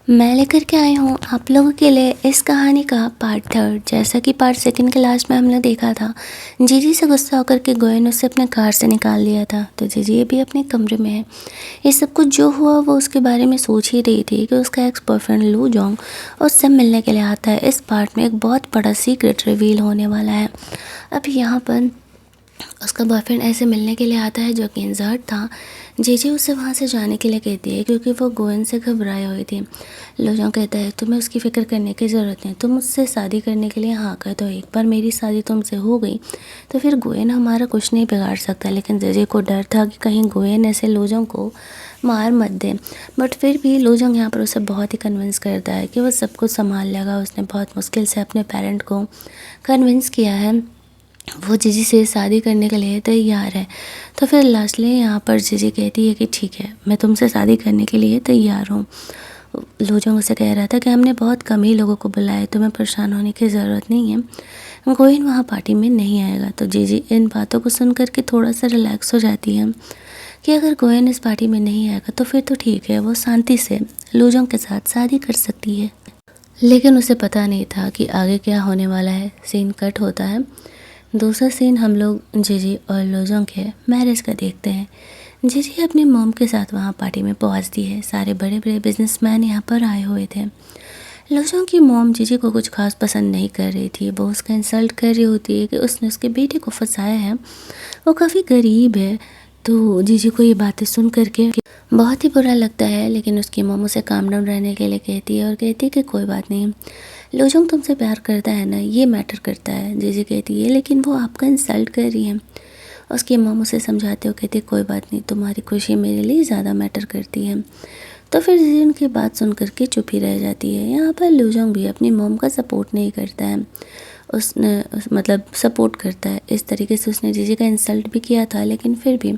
मैं लेकर के आई हूँ आप लोगों के लिए इस कहानी का पार्ट थर्ड। जैसा कि पार्ट सेकंड के लास्ट में हमने देखा था, जीजी से गुस्सा होकर के गोयन उसे अपने कार से निकाल दिया था। तो जीजी अभी अपने कमरे में है। ये सब कुछ जो हुआ वो उसके बारे में सोच ही रही थी कि उसका एक्स बॉयफ्रेंड लू जोंग उससे मिलने के लिए आता है। इस पार्ट में एक बहुत बड़ा सीक्रेट रिवील होने वाला है। अब यहाँ पर उसका बॉयफ्रेंड ऐसे मिलने के लिए आता है जो कि इंजर्ड था। जेजे उसे वहाँ से जाने के लिए कहती है क्योंकि वो गोयन से घबराई हुई थी। लोजों कहता है तुम्हें उसकी फ़िक्र करने की ज़रूरत नहीं, तुम मुझसे शादी करने के लिए हाँ कह दो। एक बार मेरी शादी तुमसे हो गई तो फिर गोयन हमारा कुछ नहीं बिगाड़ सकता। लेकिन जेजे को डर था कि कहीं गोयन ऐसे लोजों को मार मत दे। बट फिर भी लोजोंग यहाँ पर उसे बहुत ही कन्विंस करता है कि वो सब कुछ संभाल लेगा। उसने बहुत मुश्किल से अपने पेरेंट को कन्विंस किया है, वो जीजी से शादी करने के लिए तैयार है। तो फिर लास्टली यहाँ पर जीजी कहती है कि ठीक है, मैं तुमसे शादी करने के लिए तैयार हूँ। लोजोंग उसे कह रहा था कि हमने बहुत कम ही लोगों को बुलाया, तुम्हें परेशान होने की ज़रूरत नहीं है। गोइन वहाँ पार्टी में नहीं आएगा। तो जीजी इन बातों को सुन कर के थोड़ा सा रिलैक्स हो जाती है कि अगर गोयन इस पार्टी में नहीं आएगा तो फिर तो ठीक है, वो शांति से लोजोंग के साथ शादी कर सकती है। लेकिन उसे पता नहीं था कि आगे क्या होने वाला है। सीन कट होता है। दूसरा सीन हम लोग जीजी और लोजोंग के मैरिज का देखते हैं। जीजी अपनी मॉम के साथ वहाँ पार्टी में पहुँचती है। सारे बड़े बड़े बिजनेसमैन यहाँ पर आए हुए थे। लोजोंग की मॉम जीजी को कुछ खास पसंद नहीं कर रही थी। वो उसका इंसल्ट कर रही होती है कि उसने उसके बेटे को फंसाया है, वो काफ़ी गरीब है। तो जीजी को ये बातें सुन करके बहुत ही बुरा लगता है। लेकिन उसकी मॉम उसे काम डाउन रहने के लिए कहती है और कहती है कि कोई बात नहीं, लोजोंग तुमसे प्यार करता है ना, ये मैटर करता है। जीजी कहती है लेकिन वो आपका इंसल्ट कर रही है। उसकी मॉम उसे समझाते हो, कहती है कोई बात नहीं, तुम्हारी खुशी मेरे लिए ज़्यादा मैटर करती है। तो फिर जीजी उनकी बात सुन करके चुप ही रह जाती है। यहाँ पर लोजोंग भी अपनी मॉम का सपोर्ट नहीं करता है। मतलब सपोर्ट करता है। इस तरीके से उसने जीजी का इंसल्ट भी किया था, लेकिन फिर भी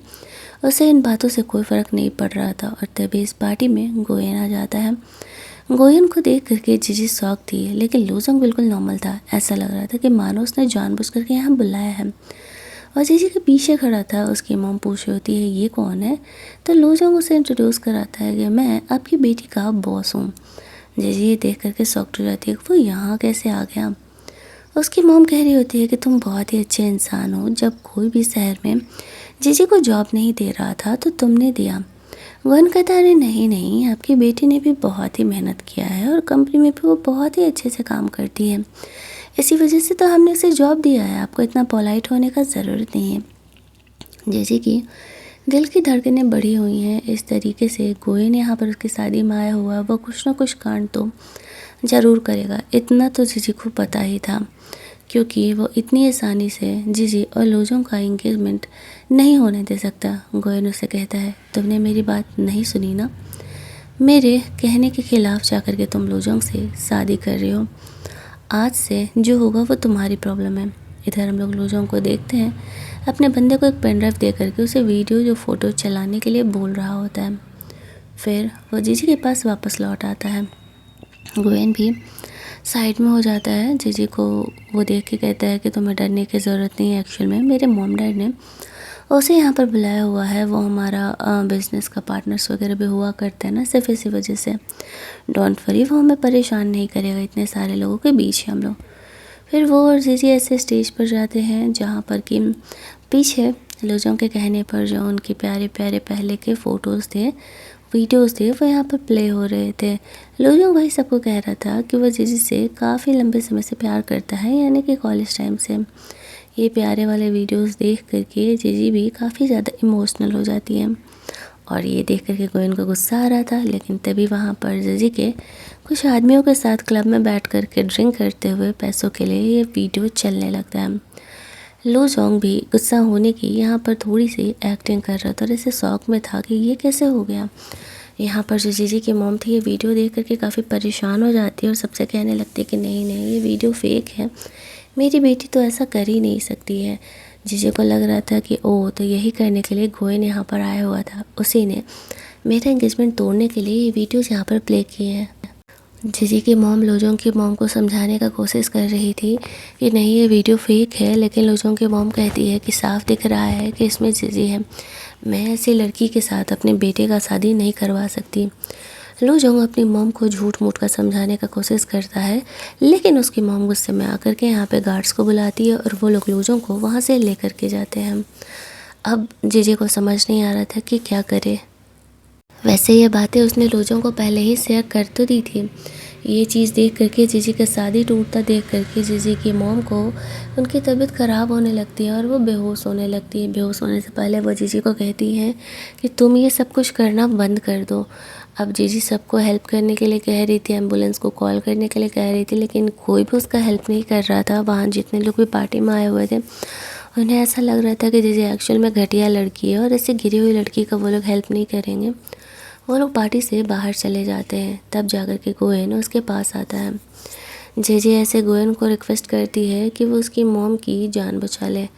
उसे इन बातों से कोई फ़र्क नहीं पड़ रहा था। और तभी इस पार्टी में गोयन आ जाता है। गोयन को देख करके जीजी शॉक थी, लेकिन लोजोंग बिल्कुल नॉर्मल था। ऐसा लग रहा था कि मानो उसने जानबूझ करके यहाँ बुलाया है। और जीजी के पीछे खड़ा था। उसकी मॉम पूछ रही होती है ये कौन है। तो लोजोंग उसे इंट्रोड्यूस कराता है कि मैं आपकी बेटी का बॉस हूँ। जीजी ये देख करके शॉक्ड हो जाती है, वो यहाँ कैसे आ गया। उसकी मॉम कह रही होती है कि तुम बहुत ही अच्छे इंसान हो, जब कोई भी शहर में जीजी को जॉब नहीं दे रहा था तो तुमने दिया। वन कहता अरे नहीं नहीं, आपकी बेटी ने भी बहुत ही मेहनत किया है और कंपनी में भी वो बहुत ही अच्छे से काम करती है, इसी वजह से तो हमने उसे जॉब दिया है, आपको इतना पोलाइट होने का ज़रूरत नहीं है। जैसे कि दिल की धड़कनें बढ़ी हुई हैं। इस तरीके से गोयन यहाँ पर उसकी शादी में आया हुआ, वो कुछ ना कुछ कांड तो ज़रूर करेगा। इतना तो जीजी को पता ही था, क्योंकि वो इतनी आसानी से जीजी और लोजोंग का एंगेजमेंट नहीं होने दे सकता। गोयन उसे कहता है तुमने मेरी बात नहीं सुनी ना, मेरे कहने के खिलाफ जाकर के तुम लोजोंग से शादी कर रहे हो। आज से जो होगा वो तुम्हारी प्रॉब्लम है। इधर हम लोग लोजोंग को देखते हैं अपने बंदे को एक पेन ड्राइव दे करके उसे वीडियो जो फ़ोटो चलाने के लिए बोल रहा होता है। फिर वो जीजी के पास वापस लौट आता है। गोयन भी साइड में हो जाता है। जीजी को वो देख के कहता है कि तुम्हें डरने की ज़रूरत नहीं है, एक्चुअल में मेरे मॉम डैड ने उसे यहाँ पर बुलाया हुआ है। वो हमारा बिज़नेस का पार्टनर्स वगैरह भी हुआ करते हैं ना, सिर्फ इसी वजह से। डोंट वरी, वो हमें परेशान नहीं करेगा, इतने सारे लोगों के बीच हम लोग। फिर वो और जीजी ऐसे स्टेज पर जाते हैं जहाँ पर कि पीछे लोजों के कहने पर जो उनके प्यारे प्यारे पहले के फ़ोटोज़ थे, वीडियोज़ थे, वो यहाँ पर प्ले हो रहे थे। लोजों भाई सबको कह रहा था कि वो जीजी से काफ़ी लंबे समय से प्यार करता है, यानी कि कॉलेज टाइम से। ये प्यारे वाले वीडियोस देख करके जीजी भी काफ़ी ज़्यादा इमोशनल हो जाती है। और ये देख करके गोयन को गुस्सा आ रहा था। लेकिन तभी वहाँ पर जीजी के कुछ आदमियों के साथ क्लब में बैठ कर के ड्रिंक करते हुए पैसों के लिए ये वीडियो चलने लगता है। लोजोंग भी गुस्सा होने की यहाँ पर थोड़ी सी एक्टिंग कर रहा था और इसे शौक में था कि ये कैसे हो गया। यहाँ पर जो जीजी की मॉम थी ये वीडियो देख करके काफ़ी परेशान हो जाती है और सबसे कहने लगती है कि नहीं नहीं, ये वीडियो फेक है, मेरी बेटी तो ऐसा कर ही नहीं सकती है। जीजे को लग रहा था कि ओह, तो यही करने के लिए गोयन यहाँ पर आया हुआ था, उसी ने मेरा एंगेजमेंट तोड़ने के लिए ये वीडियोज़ यहाँ पर प्ले किए हैं। जीजी की मॉम लोजोंग की मॉम को समझाने का कोशिश कर रही थी कि नहीं ये वीडियो फेक है, लेकिन लोजोंग की मॉम कहती है कि साफ दिख रहा है कि इसमें जीजी है, मैं ऐसी लड़की के साथ अपने बेटे का शादी नहीं करवा सकती। लो जोंग अपनी मॉम को झूठ मूठ का समझाने का कोशिश करता है, लेकिन उसकी मॉम गुस्से में आकर के यहाँ पे गार्ड्स को बुलाती है और वो लोग लो जोंग को वहाँ से लेकर के जाते हैं। अब जेजे को समझ नहीं आ रहा था कि क्या करे। वैसे ये बातें उसने लोजों को पहले ही शेयर कर तो दी थी। ये चीज़ देख करके जीजी का शादी टूटता देख करके जीजी की मॉम को उनकी तबीयत ख़राब होने लगती है और वो बेहोश होने लगती है। बेहोश होने से पहले वो जीजी को कहती है कि तुम ये सब कुछ करना बंद कर दो। अब जीजी सबको हेल्प करने के लिए कह रही थी, एम्बुलेंस को कॉल करने के लिए कह रही थी, लेकिन कोई भी उसका हेल्प नहीं कर रहा था। वहाँ जितने लोग भी पार्टी में आए हुए थे उन्हें ऐसा लग रहा था कि जीजी एक्चुअल में घटिया लड़की है और ऐसे गिरी हुई लड़की का वो लोग हेल्प नहीं करेंगे। वो लोग पार्टी से बाहर चले जाते हैं। तब जाकर के गोयन उसके पास आता है। जेजे ऐसे गोयन को रिक्वेस्ट करती है कि वो उसकी मॉम की जान बचा ले।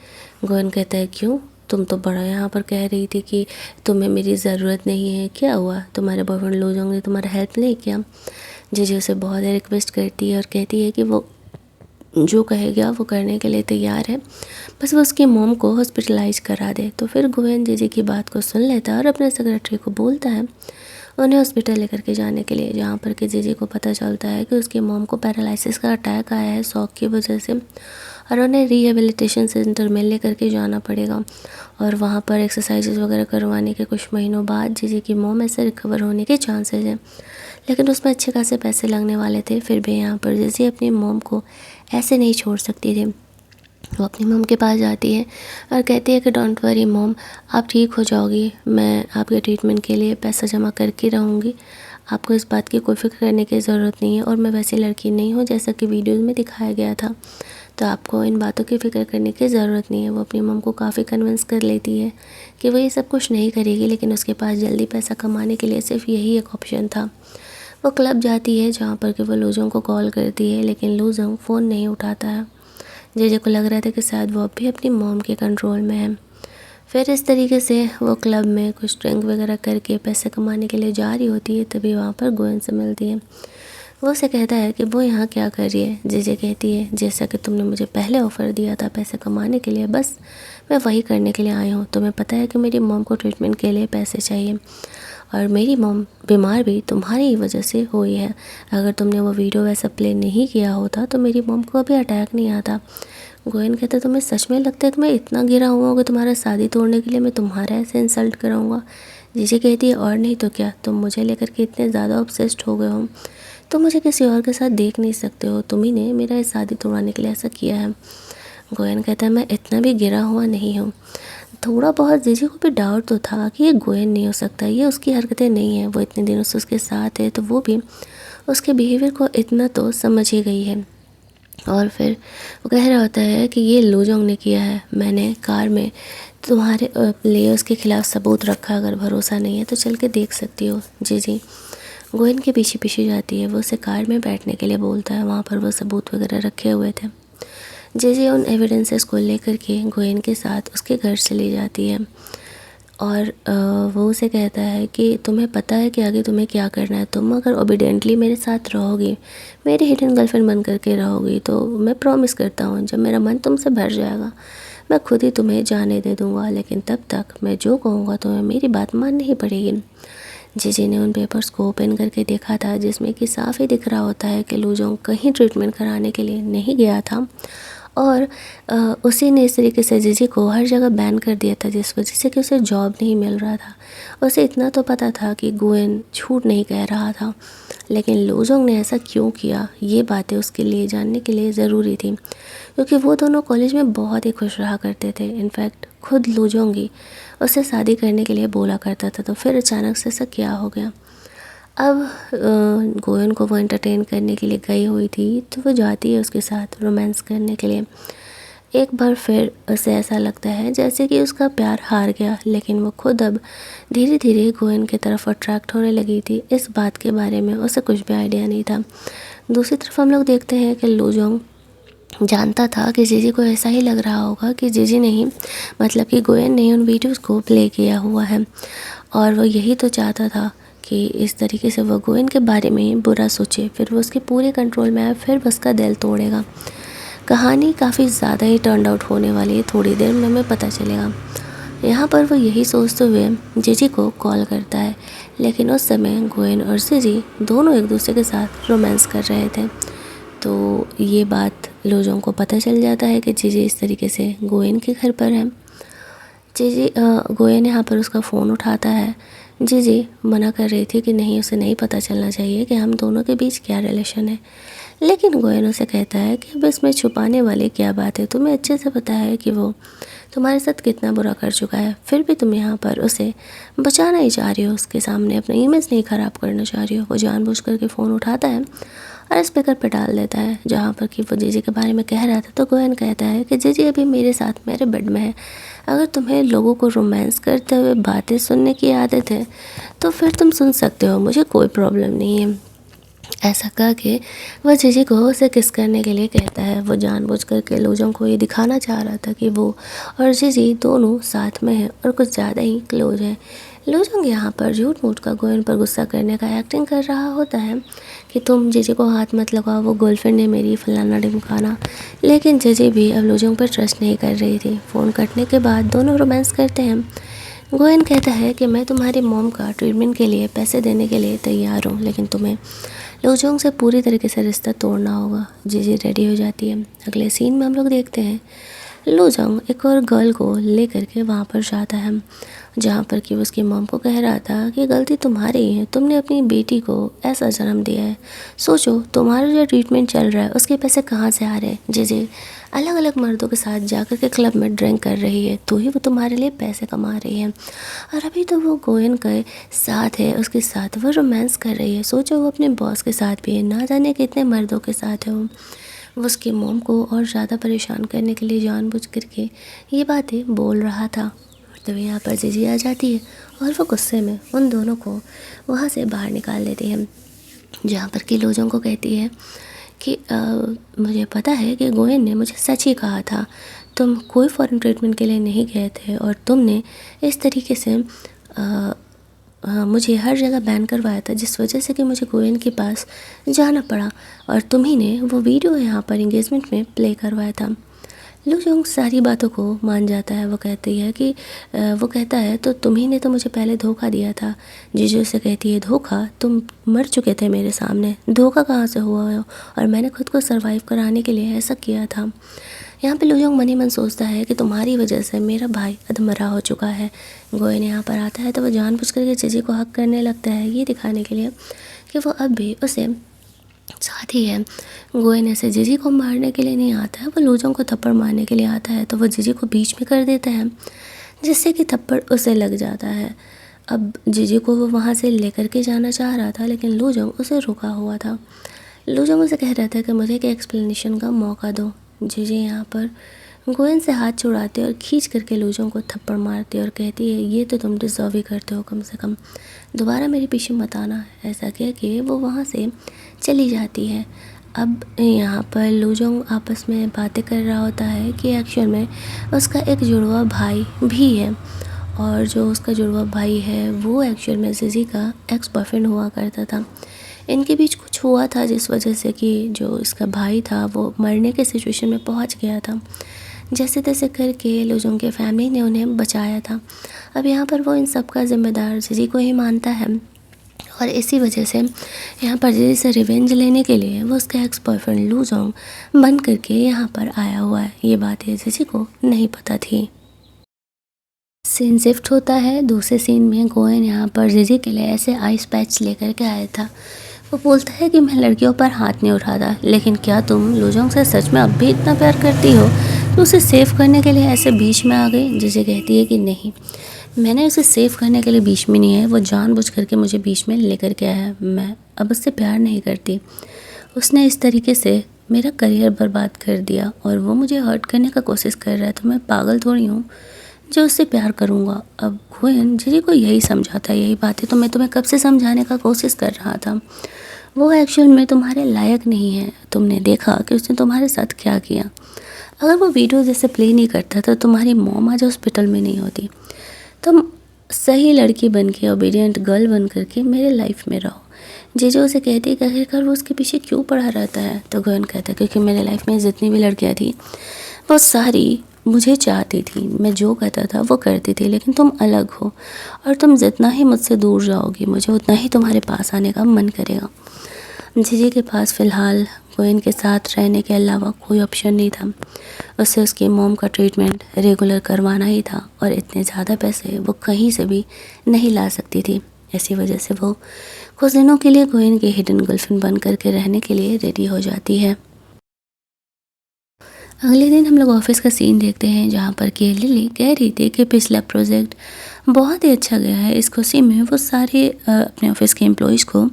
गोयन कहता है क्यों, तुम तो बड़ा यहाँ पर कह रही थी कि तुम्हें मेरी ज़रूरत नहीं है, क्या हुआ, तुम्हारे बॉयफ्रेंड लो जाओगे, तुम्हारा हेल्प नहीं किया। जेजे उसे बहुत रिक्वेस्ट करती है और कहती है कि वो जो कहेगा वो करने के लिए तैयार है, बस वो उसकी मॉम को हॉस्पिटलाइज करा दे। तो फिर गोयन जीजी की बात को सुन लेता है और अपने सेक्रेटरी को बोलता है उन्हें हॉस्पिटल लेकर के जाने के लिए, जहाँ पर कि जीजी को पता चलता है कि उसकी मॉम को पैरालिसिस का अटैक आया है शॉक की वजह से और उन्हें रिहेबिलिटेशन सेंटर में लेकर के जाना पड़ेगा और वहाँ पर एक्सरसाइजेज वगैरह करवाने के कुछ महीनों बाद जीजी की मॉम ऐसे रिकवर होने के चांसेस हैं, लेकिन उसमें अच्छे खासे पैसे लगने वाले थे। फिर भी यहाँ पर जीजी अपनी मॉम को ऐसे नहीं छोड़ सकती थी। वो अपनी मॉम के पास जाती है और कहती है कि डोंट वरी मॉम, आप ठीक हो जाओगी, मैं आपके ट्रीटमेंट के लिए पैसा जमा करके रहूँगी, आपको इस बात की कोई फिक्र करने की ज़रूरत नहीं है और मैं वैसी लड़की नहीं हूँ जैसा कि वीडियोज़ में दिखाया गया था, तो आपको इन बातों की फ़िक्र करने की ज़रूरत नहीं है। वो अपनी मॉम को काफ़ी कन्विंस कर लेती है कि वो ये सब कुछ नहीं करेगी, लेकिन उसके पास जल्दी पैसा कमाने के लिए सिर्फ यही एक ऑप्शन था। वो क्लब जाती है जहाँ पर कि वो लोजों को कॉल करती है, लेकिन लोजों फ़ोन नहीं उठाता है। जेजे को लग रहा था कि शायद वो अब भी अपनी मॉम के कंट्रोल में है। फिर इस तरीके से वो क्लब में कुछ ड्रिंक वगैरह करके पैसे कमाने के लिए जा रही होती है, तभी वहाँ पर गोयन से मिलती है। वो उसे कहता है कि वो यहाँ क्या कर रही है। जेजे कहती है जैसा कि तुमने मुझे पहले ऑफ़र दिया था पैसे कमाने के लिए, बस मैं वही करने के लिए आई हूँ। तुम्हें पता है कि मेरी मॉम को ट्रीटमेंट के लिए पैसे चाहिए और मेरी मॉम बीमार भी तुम्हारी ही वजह से हुई है। अगर तुमने वो वीडियो वैसा प्ले नहीं किया होता तो मेरी मॉम को अभी अटैक नहीं आता। गोयन कहता है तुम्हें सच में लगता है कि मैं इतना गिरा हुआ हूँ कि तुम्हारा शादी तोड़ने के लिए मैं तुम्हारा ऐसे इंसल्ट कराऊँगा। जीजी कहती है और नहीं तो क्या, तुम मुझे लेकर के इतने ज़्यादा ऑब्सेस्ड हो गए हो, तुम मुझे किसी और के साथ देख नहीं सकते हो, तुम ही ने मेरा इस शादी तोड़वाने के लिए ऐसा किया है। गोयन कहता है मैं इतना भी गिरा हुआ नहीं हूँ। थोड़ा बहुत जीजी को भी डाउट तो था कि ये गोयन नहीं हो सकता, ये उसकी हरकतें नहीं है, वो इतने दिनों से उसके साथ है तो वो भी उसके बिहेवियर को इतना तो समझ ही गई है। और फिर वो कह रहा होता है कि ये लोजोंग ने किया है, मैंने कार में तुम्हारे लेयर्स के ख़िलाफ़ सबूत रखा, अगर भरोसा नहीं है तो चल के देख सकती हो। जी गोयन के पीछे पीछे जाती है, वो उसे कार में बैठने के लिए बोलता है, वहाँ पर वो सबूत वगैरह रखे हुए थे। जे उन एविडेंसेस को लेकर के गोयन के साथ उसके घर चली जाती है और वो उसे कहता है कि तुम्हें पता है कि आगे तुम्हें क्या करना है, तुम अगर ओबीडेंटली मेरे साथ रहोगी, मेरी हिडन गर्लफ्रेंड बन करके रहोगी, तो मैं प्रॉमिस करता हूँ जब मेरा मन तुमसे भर जाएगा मैं खुद ही तुम्हें जाने दे दूँगा, लेकिन तब तक मैं जो कहूँगा तुम्हें मेरी बात माननी ही पड़ेगी। जीजी ने उन पेपर्स को ओपन करके देखा था जिसमें कि साफ ही दिख रहा होता है कि लूजोंग कहीं ट्रीटमेंट कराने के लिए नहीं गया था और उसी ने इस तरीके से जीजी को हर जगह बैन कर दिया था, जिस वजह से कि उसे जॉब नहीं मिल रहा था। उसे इतना तो पता था कि गोयन झूठ नहीं कह रहा था, लेकिन लोजोंग ने ऐसा क्यों किया ये बातें उसके लिए जानने के लिए ज़रूरी थी, क्योंकि वो दोनों कॉलेज में बहुत ही खुश रहा करते थे। इनफैक्ट खुद लोजोंग ही उससे शादी करने के लिए बोला करता था, तो फिर अचानक से ऐसा क्या हो गया। अब गोयन को वो एंटरटेन करने के लिए गई हुई थी, तो वो जाती है उसके साथ रोमांस करने के लिए। एक बार फिर उसे ऐसा लगता है जैसे कि उसका प्यार हार गया, लेकिन वो खुद अब धीरे धीरे गोयन की तरफ अट्रैक्ट होने लगी थी। इस बात के बारे में उसे कुछ भी आइडिया नहीं था। दूसरी तरफ हम लोग देखते हैं कि लोजोंग जानता था कि जीजी को ऐसा ही लग रहा होगा कि जीजी ने ही मतलब कि गोयन ने उन वीडियोज़ को प्ले किया हुआ है और वो यही तो चाहता था कि इस तरीके से वो गोयन के बारे में बुरा सोचे, फिर वो उसके पूरे कंट्रोल में आए, फिर वो उसका दिल तोड़ेगा। कहानी काफ़ी ज़्यादा ही टर्न आउट होने वाली है, थोड़ी देर में हमें पता चलेगा। यहाँ पर वो यही सोचते हुए जीजी को कॉल करता है, लेकिन उस समय गोयन और जीजी दोनों एक दूसरे के साथ रोमांस कर रहे थे। तो ये बात लोजों को पता चल जाता है कि जीजी इस तरीके से गोयन के घर पर है। जीजी गोयन यहाँ पर उसका फ़ोन उठाता है। जीजी मना कर रही थी कि नहीं, उसे नहीं पता चलना चाहिए कि हम दोनों के बीच क्या रिलेशन है, लेकिन गोयन उसे कहता है कि अब इसमें छुपाने वाली क्या बात है, तुम्हें अच्छे से पता है कि वो तुम्हारे साथ कितना बुरा कर चुका है, फिर भी तुम यहाँ पर उसे बचाना ही चाह रही हो, उसके सामने अपना इमेज नहीं ख़राब करना चाह रही हो। वो जानबूझ करके फ़ोन उठाता है और स्पीकर पे डाल देता है, जहाँ पर कि वो जीजी के बारे में कह रहा था। तो गोयन कहता है कि जीजी अभी मेरे साथ मेरे बेड में है, अगर तुम्हें लोगों को रोमांस करते हुए बातें सुनने की आदत है तो फिर तुम सुन सकते हो, मुझे कोई प्रॉब्लम नहीं है। ऐसा कह के वह जीजी को उसे किस करने के लिए कहता है। वो जानबूझ करके लोजों को ये दिखाना चाह रहा था कि वो और जीजी दोनों साथ में हैं और कुछ ज़्यादा ही क्लोज हैं। लोजंग यहाँ पर झूठ मूठ का गोयन पर गुस्सा करने का एक्टिंग कर रहा होता है कि तुम जीजी को हाथ मत लगाओ, वो गर्लफ्रेंड है मेरी, फलाना ढिमकाना। लेकिन जीजी भी अब लोजंग पर ट्रस्ट नहीं कर रही थी। फ़ोन कटने के बाद दोनों रोमांस करते हैं। गोयन कहता है कि मैं तुम्हारी मॉम का ट्रीटमेंट के लिए पैसे देने के लिए तैयार हूँ, लेकिन तुम्हें लोजोंग से पूरी तरीके से रिश्ता तोड़ना होगा। जीजी रेडी हो जाती है। अगले सीन में हम लोग देखते हैं लोजोंग एक और गर्ल को लेकर के वहाँ पर जाता है, जहाँ पर कि उसकी मॉम को कह रहा था कि गलती तुम्हारी है, तुमने अपनी बेटी को ऐसा जन्म दिया है, सोचो तुम्हारा जो ट्रीटमेंट चल रहा है उसके पैसे कहाँ से आ रहे हैं। जीजी अलग अलग मर्दों के साथ जाकर के क्लब में ड्रिंक कर रही है, तो ही वो तुम्हारे लिए पैसे कमा रही है, और अभी तो वो गोयन के साथ है, उसके साथ वो रोमांस कर रही है, सोचो वो अपने बॉस के साथ भी है, ना जाने कितने मर्दों के साथ है वो उसकी मोम को और ज़्यादा परेशान करने के लिए जानबूझ करके ये बातें बोल रहा था। तो यहाँ पर जीजी आ जाती है और वो गुस्से में उन दोनों को वहाँ से बाहर निकाल देती है, जहाँ पर कि लोजों को कहती है कि मुझे पता है कि गोयन ने मुझे सच ही कहा था, तुम कोई फॉरेन ट्रीटमेंट के लिए नहीं गए थे और तुमने इस तरीके से मुझे हर जगह बैन करवाया था, जिस वजह से कि मुझे गोयन के पास जाना पड़ा, और तुम ही ने वो वीडियो यहाँ पर इंगेजमेंट में प्ले करवाया था। लोजोंग सारी बातों को मान जाता है। वो कहती है कि वो कहता है तो तुम्ही ने तो मुझे पहले धोखा दिया था। जीजू से कहती है धोखा, तुम मर चुके थे मेरे सामने, धोखा कहाँ से हुआ हो, और मैंने खुद को सरवाइव कराने के लिए ऐसा किया था। यहाँ पे लोजोंग मन ही मन सोचता है कि तुम्हारी वजह से मेरा भाई अधमरा हो चुका है। गोयन यहाँ पर आता है तो वो जानबूझ करके जीजी को हक करने लगता है, ये दिखाने के लिए कि वो अब भी उसे साथ ही है। गोयन ऐसे जीजी को मारने के लिए नहीं आता है, वो लोजों को थप्पड़ मारने के लिए आता है, तो वो जीजी को बीच में कर देता है, जिससे कि थप्पड़ उसे लग जाता है। अब जीजी को वो वहाँ से लेकर के जाना चाह रहा था, लेकिन लोजोंग उसे रुका हुआ था। लोजोंग उसे कह रहा था कि मुझे एक एक्सप्लेनेशन का मौका दो। जीजी यहाँ पर गोयन से हाथ छुड़ाते और खींच करके लोजों को थप्पड़ मारती और कहती है ये तो तुम डिज़र्व ही करते हो, कम से कम दोबारा मेरे पीछे मत आना। ऐसा कह के वो वहाँ से चली जाती है। अब यहाँ पर लोजोंग आपस में बातें कर रहा होता है कि एक्चुअल में उसका एक जुड़वा भाई भी है, और जो उसका जुड़वा भाई है वो एक्चुअल में जीजी का एक्स बॉयफ्रेंड हुआ करता था। इनके बीच कुछ हुआ था जिस वजह से कि जो इसका भाई था वो मरने के सिचुएशन में पहुंच गया था। जैसे तैसे करके लोजोंग के फैमिली ने उन्हें बचाया था। अब यहाँ पर वो इन सब का जिम्मेदार जीजी को ही मानता है, और इसी वजह से यहाँ पर जीजी से रिवेंज लेने के लिए वो उसका एक्स बॉयफ्रेंड लोजोंग बन करके यहाँ पर आया हुआ है। ये बात ये जीजी को नहीं पता थी। सीन शिफ्ट होता है दूसरे सीन में। गोयन यहाँ पर जीजी के लिए ऐसे आइस पैच लेकर के आया था। वो बोलता है कि मैं लड़कियों पर हाथ नहीं उठाता, लेकिन क्या तुम लोजोंग से सच में अब भी इतना प्यार करती हो तो उसे सेव करने के लिए ऐसे बीच में आ गई। जीजी कहती है कि नहीं, मैंने उसे सेव करने के लिए बीच में नहीं है, वो जानबूझ करके मुझे बीच में लेकर के आया है। मैं अब उससे प्यार नहीं करती, उसने इस तरीके से मेरा करियर बर्बाद कर दिया और वो मुझे हर्ट करने का कोशिश कर रहा है, तो मैं पागल थोड़ी हूँ जो उससे प्यार करूँगा। अब गोयन जीजी को यही समझाता है, यही बातें तो मैं तुम्हें कब से समझाने का कोशिश कर रहा था, वो एक्चुअल में तुम्हारे लायक नहीं है। तुमने देखा कि उसने तुम्हारे साथ क्या किया। अगर वो वीडियो जैसे प्ले नहीं करता तो तुम्हारी मॉम आज हॉस्पिटल में नहीं होती। तुम सही लड़की बन के, ओबीडियंट गर्ल बन करके मेरे लाइफ में रहो। जीजू उसे कहती है कि आखिरकार वो उसके पीछे क्यों पड़ा रहता है, तो गोयन कहता है क्योंकि मेरे लाइफ में जितनी भी लड़कियाँ थी वो सारी मुझे चाहती थी, मैं जो कहता था वो करती थी, लेकिन तुम अलग हो और तुम जितना ही मुझसे दूर जाओगी मुझे उतना ही तुम्हारे पास आने का मन करेगा। जीजी के पास फ़िलहाल गोयन के साथ रहने के अलावा कोई ऑप्शन नहीं था। उसे उसकी मॉम का ट्रीटमेंट रेगुलर करवाना ही था और इतने ज़्यादा पैसे वो कहीं से भी नहीं ला सकती थी। इसी वजह से वो कुछ दिनों के लिए गोयन की हिडन गर्लफ्रेंड बन करके रहने के लिए रेडी हो जाती है। अगले दिन हम लोग ऑफिस का सीन देखते हैं जहाँ पर कि लिली कह रही थी कि पिछला प्रोजेक्ट बहुत ही अच्छा गया है। इस खुशी में वो सारे अपने ऑफिस के एम्प्लॉयज़ को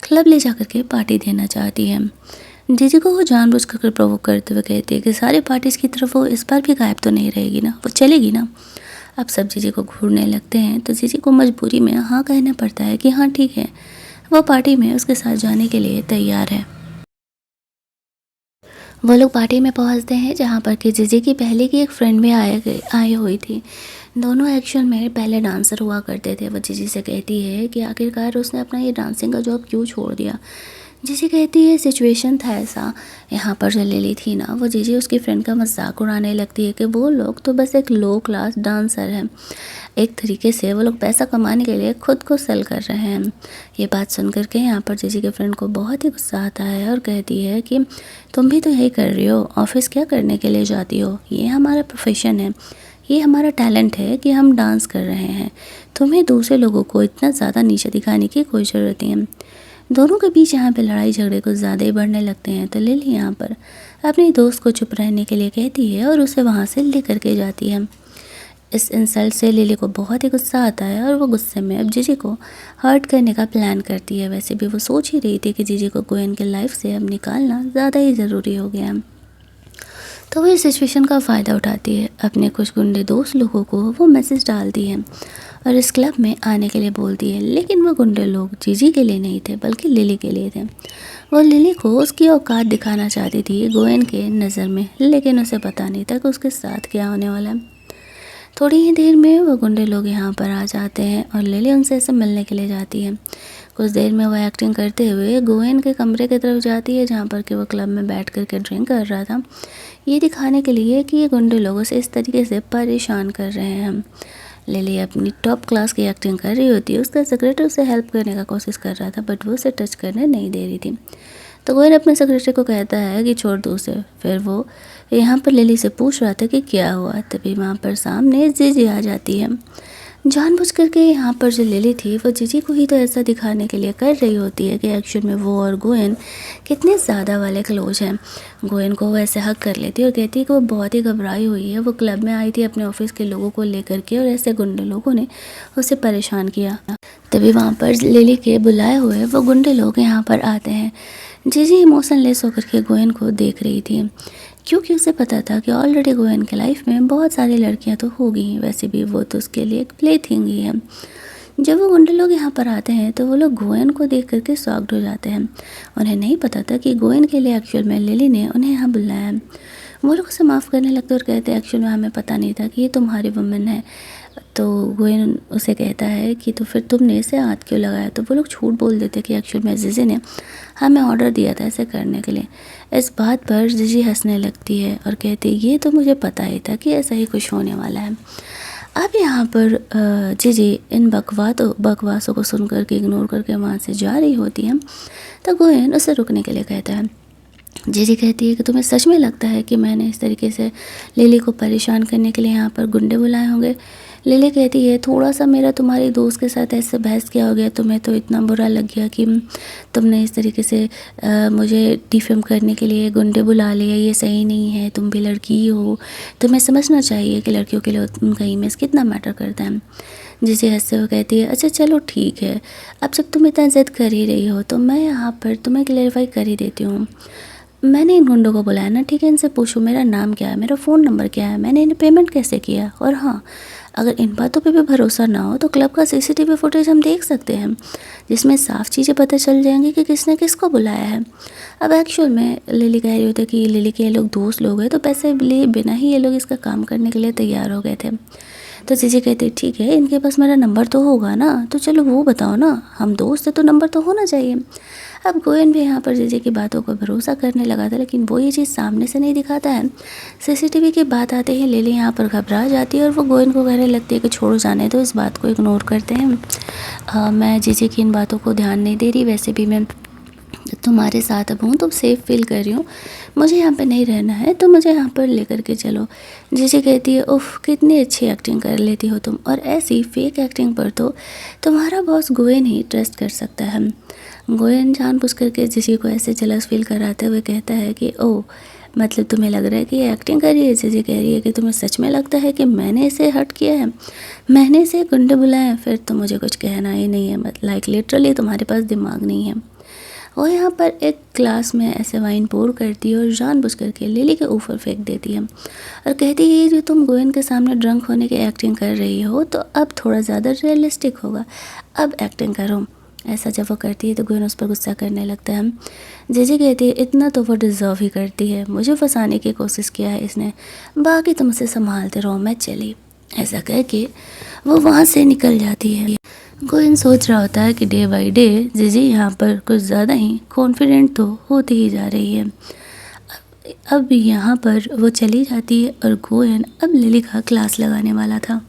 क्लब ले जा कर के पार्टी देना चाहती है। जीजी को वो जानबूझ कर प्रोवोक करते हुए कहती है कि सारे पार्टीज़ की तरफ वो इस बार भी गायब तो नहीं रहेगी ना, वो चलेगी ना। अब सब जीजी को घूरने लगते हैं तो जीजी को मजबूरी में हाँ कहना पड़ता है कि हाँ ठीक है, वो पार्टी में उसके साथ जाने के लिए तैयार है। वो लोग पार्टी में पहुंचते हैं जहां पर कि जीजी की पहले की एक फ्रेंड भी आई हुई थी। दोनों एक्चुअल में पहले डांसर हुआ करते थे। वो जीजी से कहती है कि आखिरकार उसने अपना ये डांसिंग का जॉब क्यों छोड़ दिया। जीजी कहती है सिचुएशन था ऐसा, यहाँ पर जो लिली थी ना वो जीजी उसकी फ्रेंड का मजाक उड़ाने लगती है कि वो लोग तो बस एक लो क्लास डांसर हैं, एक तरीके से वो लोग पैसा कमाने के लिए खुद को सेल कर रहे हैं। ये बात सुन कर के यहाँ पर जीजी के फ्रेंड को बहुत ही गुस्सा आता है और कहती है कि तुम भी तो यही कर रही हो, ऑफिस क्या करने के लिए जाती हो, ये हमारा प्रोफेशन है, ये हमारा टैलेंट है कि हम डांस कर रहे हैं, तुम्हें दूसरे लोगों को इतना ज़्यादा नीचे दिखाने की कोई ज़रूरत नहीं है। दोनों के बीच यहाँ पे लड़ाई झगड़े कुछ ज़्यादा ही बढ़ने लगते हैं तो लिली यहाँ पर अपने दोस्त को चुप रहने के लिए कहती है और उसे वहाँ से ले करके जाती है। इस इंसल्ट से लिली को बहुत ही गुस्सा आता है और वो गुस्से में अब जीजी को हर्ट करने का प्लान करती है। वैसे भी वो सोच ही रही थी कि जीजी को गोयन के लाइफ से अब निकालना ज़्यादा ही ज़रूरी हो गया है। तो वो इस सिचुएशन का फ़ायदा उठाती है, अपने कुछ गुंडे दोस्त लोगों को वो मैसेज डालती है और इस क्लब में आने के लिए बोलती है। लेकिन वो गुंडे लोग जीजी के लिए नहीं थे बल्कि लिली के लिए थे। वो लिली को उसकी औकात दिखाना चाहती थी गोयन के नज़र में, लेकिन उसे पता नहीं था कि उसके साथ क्या होने वाला है। थोड़ी ही देर में वो गुंडे लोग यहाँ पर आ जाते हैं और लिली उनसे ऐसे मिलने के लिए जाती है। कुछ देर में वो एक्टिंग करते हुए गोयन के कमरे की तरफ जाती है जहाँ पर कि वो क्लब में बैठ कर के ड्रिंक कर रहा था, ये दिखाने के लिए कि ये गुंडे लोगों से इस तरीके से परेशान कर रहे हैं। लिली अपनी टॉप क्लास की एक्टिंग कर रही होती है, उसका सेक्रेटरी उसे हेल्प करने का कोशिश कर रहा था बट वो उसे टच करने नहीं दे रही थी। तो गोयन अपने सेक्रेटरी को कहता है कि छोड़ दो उसे। फिर वो यहाँ पर लिली से पूछ रहा था कि क्या हुआ, तभी वहाँ पर सामने जीजी आ जाती है। जानबूझ करके यहाँ पर जो लिली थी वो जीजी को ही तो ऐसा दिखाने के लिए कर रही होती है कि एक्चुअल में वो और गोयन कितने ज़्यादा वाले क्लोज हैं। गोयन को वो ऐसे हक कर लेती है और कहती है कि वो बहुत ही घबराई हुई है, वो क्लब में आई थी अपने ऑफिस के लोगों को लेकर के और ऐसे गुंडे लोगों ने उसे परेशान किया। तभी वहाँ पर लिली के बुलाए हुए वो गुंडे लोग यहाँ पर आते हैं। जीजी इमोशनलेस होकर के गोयन को देख रही थी क्योंकि उसे पता था कि ऑलरेडी गोयन के लाइफ में बहुत सारी लड़कियां तो हो गई हैं, वैसे भी वो तो उसके लिए एक प्ले थिंग ही है। जब वो गुंडे लोग यहाँ पर आते हैं तो वो लोग गोयन को देख करके शॉक्ड हो जाते हैं। उन्हें नहीं पता था कि गोयन के लिए एक्चुअल में लिली ने उन्हें यहाँ बुलाया है। वो लोग उसे माफ़ करने लगते और कहते हैं एक्चुअल में हमें पता नहीं था कि ये तुम्हारी वुमेन है। तो गोयन उसे कहता है कि तो फिर तुमने इसे हाथ क्यों लगाया। तो वो लोग झूठ बोल देते कि एक्चुअल में जीजी ने हमें ऑर्डर दिया था ऐसे करने के लिए। इस बात पर जीजी हंसने लगती है और कहती है ये तो मुझे पता ही था कि ऐसा ही कुछ होने वाला है। अब यहाँ पर जीजी इन बकवासों को सुन करके इग्नोर करके वहाँ से जा रही होती है तो गोयन उसे रुकने के लिए कहता है। जीजी कहती है कि तुम्हें सच में लगता है कि मैंने इस तरीके से लिली को परेशान करने के लिए यहाँ पर गुंडे बुलाए होंगे। लिली कहती है थोड़ा सा मेरा तुम्हारे दोस्त के साथ ऐसे बहस किया हो गया, तुम्हें तो इतना बुरा लग गया कि तुमने इस तरीके से मुझे डिफेम करने के लिए गुंडे बुला लिए, ये सही नहीं है, तुम भी लड़की ही हो, तुम्हें समझना चाहिए कि लड़कियों के लिए उनका इमेज कितना मैटर करता है। जिसे हंसते हुए कहती है अच्छा चलो ठीक है, अब जब तुम इतना जिद कर ही रही हो तो मैं यहाँ पर तुम्हें क्लेरिफाई कर ही देती हूँ। मैंने इन गुंडों को बुलाया ना, ठीक है, इनसे पूछो मेरा नाम क्या है, मेरा फ़ोन नंबर क्या है, मैंने इन्हें पेमेंट कैसे किया। और हाँ, अगर इन बातों पे भी भरोसा ना हो तो क्लब का सीसीटीवी फुटेज हम देख सकते हैं जिसमें साफ चीज़ें पता चल जाएंगी कि किसने किसको बुलाया है। अब एक्चुअल में लिली कह रही होती है कि लिली के ये लोग दोस्त लोग हैं तो पैसे लिए बिना ही ये लोग इसका काम करने के लिए तैयार हो गए थे। तो जीजी कहती ठीक है, इनके पास मेरा नंबर तो होगा ना, तो चलो वो बताओ ना, हम दोस्त है तो नंबर तो होना चाहिए। अब गोयन भी यहाँ पर जीजी की बातों को भरोसा करने लगा था, लेकिन वो ये चीज़ सामने से नहीं दिखाता है। सीसीटीवी की बात आते ही लिली यहाँ पर घबरा जाती है और वो गोयन को कहने लगती है कि छोड़ो जाने दो, इस बात को इग्नोर करते हैं। मैं जीजी की इन बातों को ध्यान नहीं दे रही, वैसे भी मैं तुम्हारे साथ अब हूँ, तुम सेफ़ फील कर रही हूँ, मुझे यहाँ पे नहीं रहना है तो मुझे यहाँ पर लेकर के चलो। जीजी कहती है उफ़ कितनी अच्छी एक्टिंग कर लेती हो तुम, और ऐसी फेक एक्टिंग पर तो तुम्हारा बॉस गोयन ही ट्रस्ट कर सकता है। गोयन जानबूझ करके जीजी को ऐसे जलस फील कराते हुए कहता है कि ओह मतलब तुम्हें लग रहा है कि ये एक्टिंग कर रही है। जीजी कह रही है कि तुम्हें सच में लगता है कि मैंने इसे हर्ट किया है, मैंने इसे गुंडे बुलाए, फिर तो मुझे कुछ कहना ही नहीं है, मतलब लाइक लिटरली तुम्हारे पास दिमाग नहीं है। वो यहाँ पर एक ग्लास में ऐसे वाइन पोर करती है और जानबूझ करके लिली के ऊपर फेंक देती है और कहती है जो तुम गोयन के सामने ड्रंक होने की एक्टिंग कर रही हो तो अब थोड़ा ज़्यादा रियलिस्टिक होगा, अब एक्टिंग करो। ऐसा जब वो करती है तो गोयन उस पर गुस्सा करने लगता है। जीजी कहती है इतना तो वो डिज़र्व ही करती है, मुझे फंसाने की कोशिश किया है इसने, बाकी तुम उसे संभालते रहो, मैं चली। ऐसा कह के वो वहाँ से निकल जाती है। गोयन सोच रहा होता है कि डे बाय डे जीजी यहाँ पर कुछ ज़्यादा ही कॉन्फिडेंट तो होती ही जा रही है। अब यहाँ पर वो चली जाती है और गोयन अब लिली का क्लास लगाने वाला था।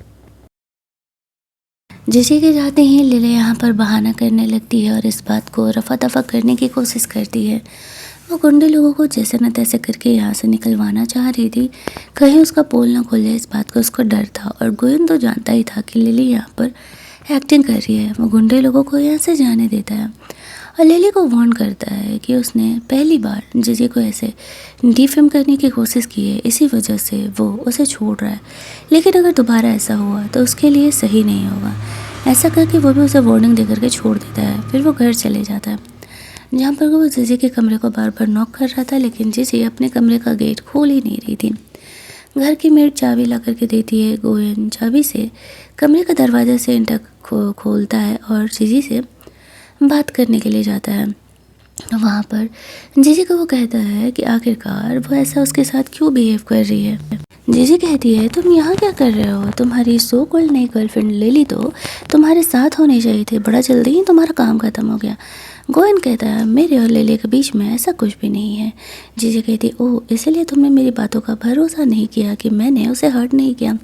जीजी के जाते ही लिली यहाँ पर बहाना करने लगती है और इस बात को रफा दफा करने की कोशिश करती है। वो गुंडे लोगों को जैसे न तैसे करके यहाँ से निकलवाना चाह रही थी, कहीं उसका पोल ना खुल जाए, इस बात का उसको डर था। और गोयन तो जानता ही था कि लिली यहाँ पर एक्टिंग कर रही है, वो गुंडे लोगों को यहाँ से जाने देता है और लिली को वार्न करता है कि उसने पहली बार जीजी को ऐसे डिफेम करने की कोशिश की है, इसी वजह से वो उसे छोड़ रहा है, लेकिन अगर दोबारा ऐसा हुआ तो उसके लिए सही नहीं होगा। ऐसा करके वो भी उसे वार्निंग दे करके छोड़ देता है। फिर वो घर चले जाता है, जहाँ पर वो जीजी के कमरे को बार बार नॉक कर रहा था, लेकिन जीजी अपने कमरे का गेट खोल ही नहीं रही थी। घर की मेड चाबी ला करके देती है, गोयन चाबी से कमरे का दरवाज़ा से इंटर खोलता है और जीजी से बात करने के लिए जाता है। वहाँ पर जीजी को वो कहता है कि आखिरकार वो ऐसा उसके साथ क्यों बिहेव कर रही है। जीजी कहती है तुम यहाँ क्या कर रहे हो, तुम्हारी सो कॉल्ड नई गर्लफ्रेंड लिली तो तुम्हारे साथ होनी चाहिए थी, बड़ा जल्दी ही तुम्हारा काम खत्म हो गया। गोयन कहता है मेरे और लिली के बीच में ऐसा कुछ भी नहीं है। जीजी कहती ओह इसलिए तुमने मेरी बातों का भरोसा नहीं किया कि मैंने उसे हर्ट नहीं किया।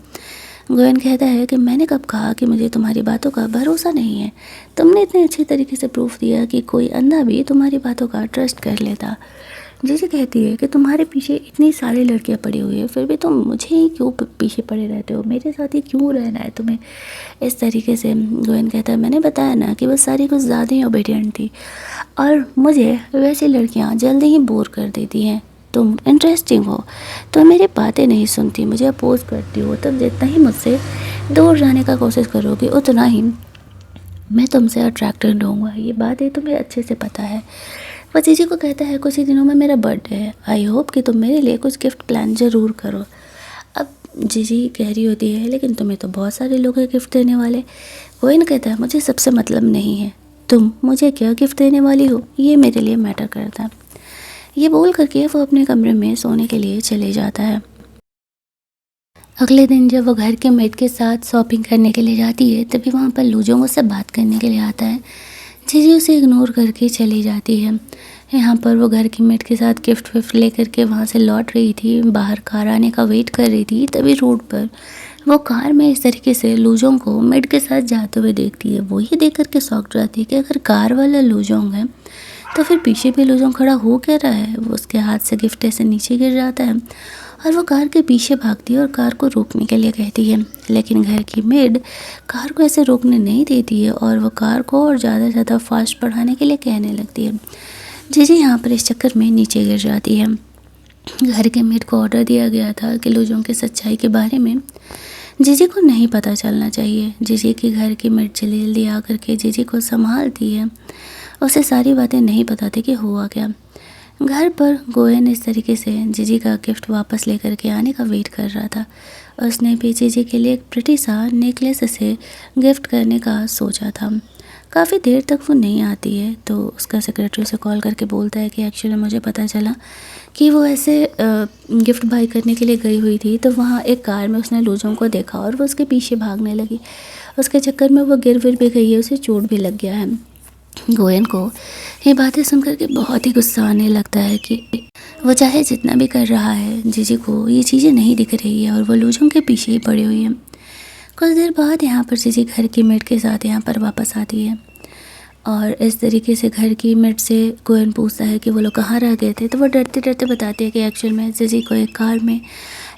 गोयन कहता है कि मैंने कब कहा कि मुझे तुम्हारी बातों का भरोसा नहीं है, तुमने इतने अच्छे तरीके से प्रूफ दिया कि कोई अंधा भी तुम्हारी बातों का ट्रस्ट कर लेता। जैसे कहती है कि तुम्हारे पीछे इतनी सारी लड़कियां पड़ी हुई है, फिर भी तुम मुझे ही क्यों पीछे पड़े रहते हो, मेरे साथ ही क्यों रहना है तुम्हें इस तरीके से। गोयन कहता है मैंने बताया ना कि वो सारी कुछ ज़्यादा ही ओबीडियंट थी और मुझे वैसी लड़कियाँ जल्दी ही बोर कर देती हैं। तुम इंटरेस्टिंग हो तो मेरी बातें नहीं सुनती, मुझे अपोज करती हो, तब जितना ही मुझसे दूर जाने का कोशिश करोगे उतना ही मैं तुमसे अट्रैक्टेड होऊंगा, ये बातें तुम्हें अच्छे से पता है। वो जीजी को कहता है कुछ ही दिनों में मेरा बर्थडे है, आई होप कि तुम मेरे लिए कुछ गिफ्ट प्लान ज़रूर करो। अब जीजी कह रही होती है लेकिन तुम्हें तो बहुत सारे लोग हैं गिफ्ट देने वाले। गोयन कहता है मुझे सबसे मतलब नहीं है तुम मुझे क्या गिफ्ट देने वाली हो, ये मेरे लिए मैटर करता है। ये बोल करके वो अपने कमरे में सोने के लिए चले जाता है। अगले दिन जब वो घर के मेड के साथ शॉपिंग करने के लिए जाती है तभी वहाँ पर लूजोंग से बात करने के लिए आता है। जीजी उसे इग्नोर करके चली जाती है। यहाँ पर वो घर की मेड के साथ गिफ्ट विफ्ट लेकर के वहाँ से लौट रही थी, बाहर कार आने का वेट कर रही थी, तभी रोड पर वो कार में इस तरीके से लूजोंग को मेड के साथ जाते हुए देखती है। वो ये देख करके शॉक जाती है कि अगर कार वाला लूजोंग है तो फिर पीछे भी लूजोंग खड़ा हो क्या रहा है। वो उसके हाथ से गिफ्ट ऐसे नीचे गिर जाता है और वो कार के पीछे भागती है और कार को रोकने के लिए कहती है, लेकिन घर की मेड कार को ऐसे रोकने नहीं देती है और वो कार को और ज़्यादा से ज़्यादा फास्ट बढ़ाने के लिए कहने लगती है। जीजी यहाँ पर इस चक्कर में नीचे गिर जाती है। घर के मेड को ऑर्डर दिया गया था कि लूजोंग की सच्चाई के बारे में जीजी को नहीं पता चलना चाहिए। जीजी की घर की मेड जल्दी जल्दी आकर के जीजी को संभालती है, उसे सारी बातें नहीं पता थी कि हुआ क्या। घर पर गोयन इस तरीके से जीजी का गिफ्ट वापस लेकर के आने का वेट कर रहा था। उसने भी जीजी के लिए एक प्रिटी सा नेकलेस से गिफ्ट करने का सोचा था। काफ़ी देर तक वो नहीं आती है तो उसका सेक्रेटरी उसे कॉल करके बोलता है कि एक्चुअली मुझे पता चला कि वो ऐसे गिफ्ट बाय करने के लिए गई हुई थी, तो वहाँ एक कार में उसने लूजोंग को देखा और वो उसके पीछे भागने लगी। उसके चक्कर में वो गिर विर भी गई है, उसे चोट भी लग गया है। गोयन को ये बातें सुनकर के बहुत ही गुस्सा आने लगता है कि वो चाहे जितना भी कर रहा है, जीजी को ये चीज़ें नहीं दिख रही है और वो लूजोंग के पीछे ही पड़ी हुई है। कुछ देर बाद यहाँ पर जीजी घर की मेड के साथ यहाँ पर वापस आती है और इस तरीके से घर की मेड से गोयन पूछता है कि वो लोग कहाँ रह गए थे, तो वो डरते डरते बताती है कि एक्चुअल में जीजी को एक कार में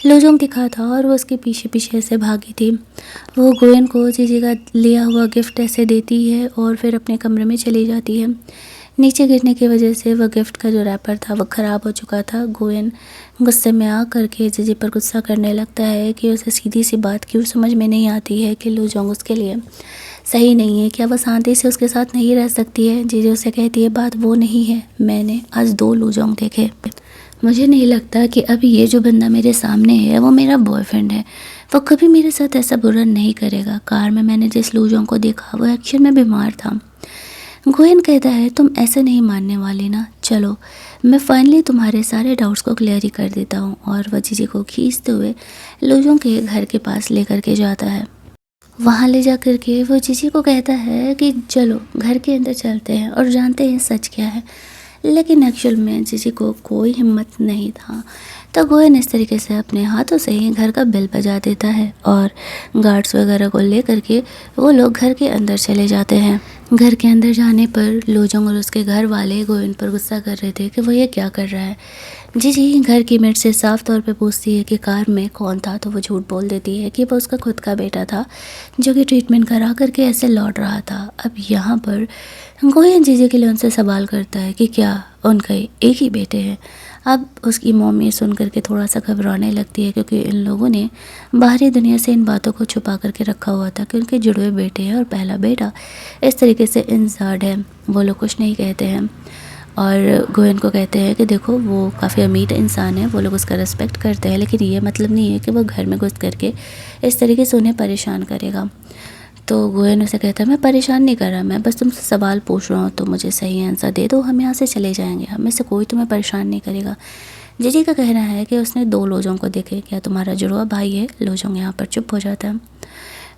लूजोंग दिखा था और वो उसके पीछे पीछे ऐसे भागी थी। वो गोयन को जीजी का लिया हुआ गिफ्ट ऐसे देती है और फिर अपने कमरे में चली जाती है। नीचे गिरने की वजह से वह गिफ्ट का जो रैपर था वो ख़राब हो चुका था। गोयन गुस्से में आ करके जीजी पर गुस्सा करने लगता है कि उसे सीधी सी बात क्यों समझ में नहीं आती है कि लूजोंग उसके लिए सही नहीं है, क्या वह शांति से उसके साथ नहीं रह सकती है। जीजी उसे कहती है बात वो नहीं है, मैंने आज 2 लूजोंग देखे, मुझे नहीं लगता कि अभी ये जो बंदा मेरे सामने है वो मेरा बॉयफ्रेंड है, वो कभी मेरे साथ ऐसा बुरा नहीं करेगा। कार में मैंने जिस लूजोंग को देखा वो एक्चुअल में बीमार था। गोयन कहता है तुम ऐसे नहीं मानने वाली ना, चलो मैं फाइनली तुम्हारे सारे डाउट्स को क्लियर ही कर देता हूँ। और वह जीजी को खींचते हुए लूजोंग के घर के पास लेकर के जाता है। वहाँ ले जा कर के वो जीजी को कहता है कि चलो घर के अंदर चलते हैं और जानते हैं सच क्या है, लेकिन एक्चुअल में जीजी को कोई हिम्मत नहीं था। तो गोयन इस तरीके से अपने हाथों से ही घर का बेल बजा देता है और गार्ड्स वगैरह को ले करके वो लोग घर के अंदर चले जाते हैं। घर के अंदर जाने पर लूजोंग और उसके घर वाले गोयन पर गुस्सा कर रहे थे कि वो ये क्या कर रहा है। जीजी घर की मेड से साफ तौर पे पूछती है कि कार में कौन था, तो वो झूठ बोल देती है कि वो उसका खुद का बेटा था जो कि ट्रीटमेंट करा करके ऐसे लौट रहा था। अब यहाँ पर गोयन जीजी के लिए उनसे सवाल करता है कि क्या उनका एक ही बेटे हैं। अब उसकी मॉम ये सुन करके थोड़ा सा घबराने लगती है क्योंकि इन लोगों ने बाहरी दुनिया से इन बातों को छुपा करके रखा हुआ था कि उनके जुड़वे बेटे हैं और पहला बेटा इस तरीके से इंसार्ड है। वो लोग कुछ नहीं कहते हैं और गोयन को कहते हैं कि देखो वो काफ़ी अमीर इंसान है, वो लोग उसका रिस्पेक्ट करते हैं, लेकिन ये मतलब नहीं है कि वो घर में घुस करके इस तरीके से उन्हें परेशान करेगा। तो गोयन उसे कहता है मैं परेशान नहीं कर रहा, मैं बस तुमसे सवाल पूछ रहा हूँ, तो मुझे सही आंसर दे दो, हम यहाँ से चले जाएंगे, हमें से कोई तुम्हें परेशान नहीं करेगा। जीजी का कहना है कि उसने 2 लूजोंग को देखे, क्या तुम्हारा जुड़वा भाई है। लूजोंग यहाँ पर चुप हो जाता है।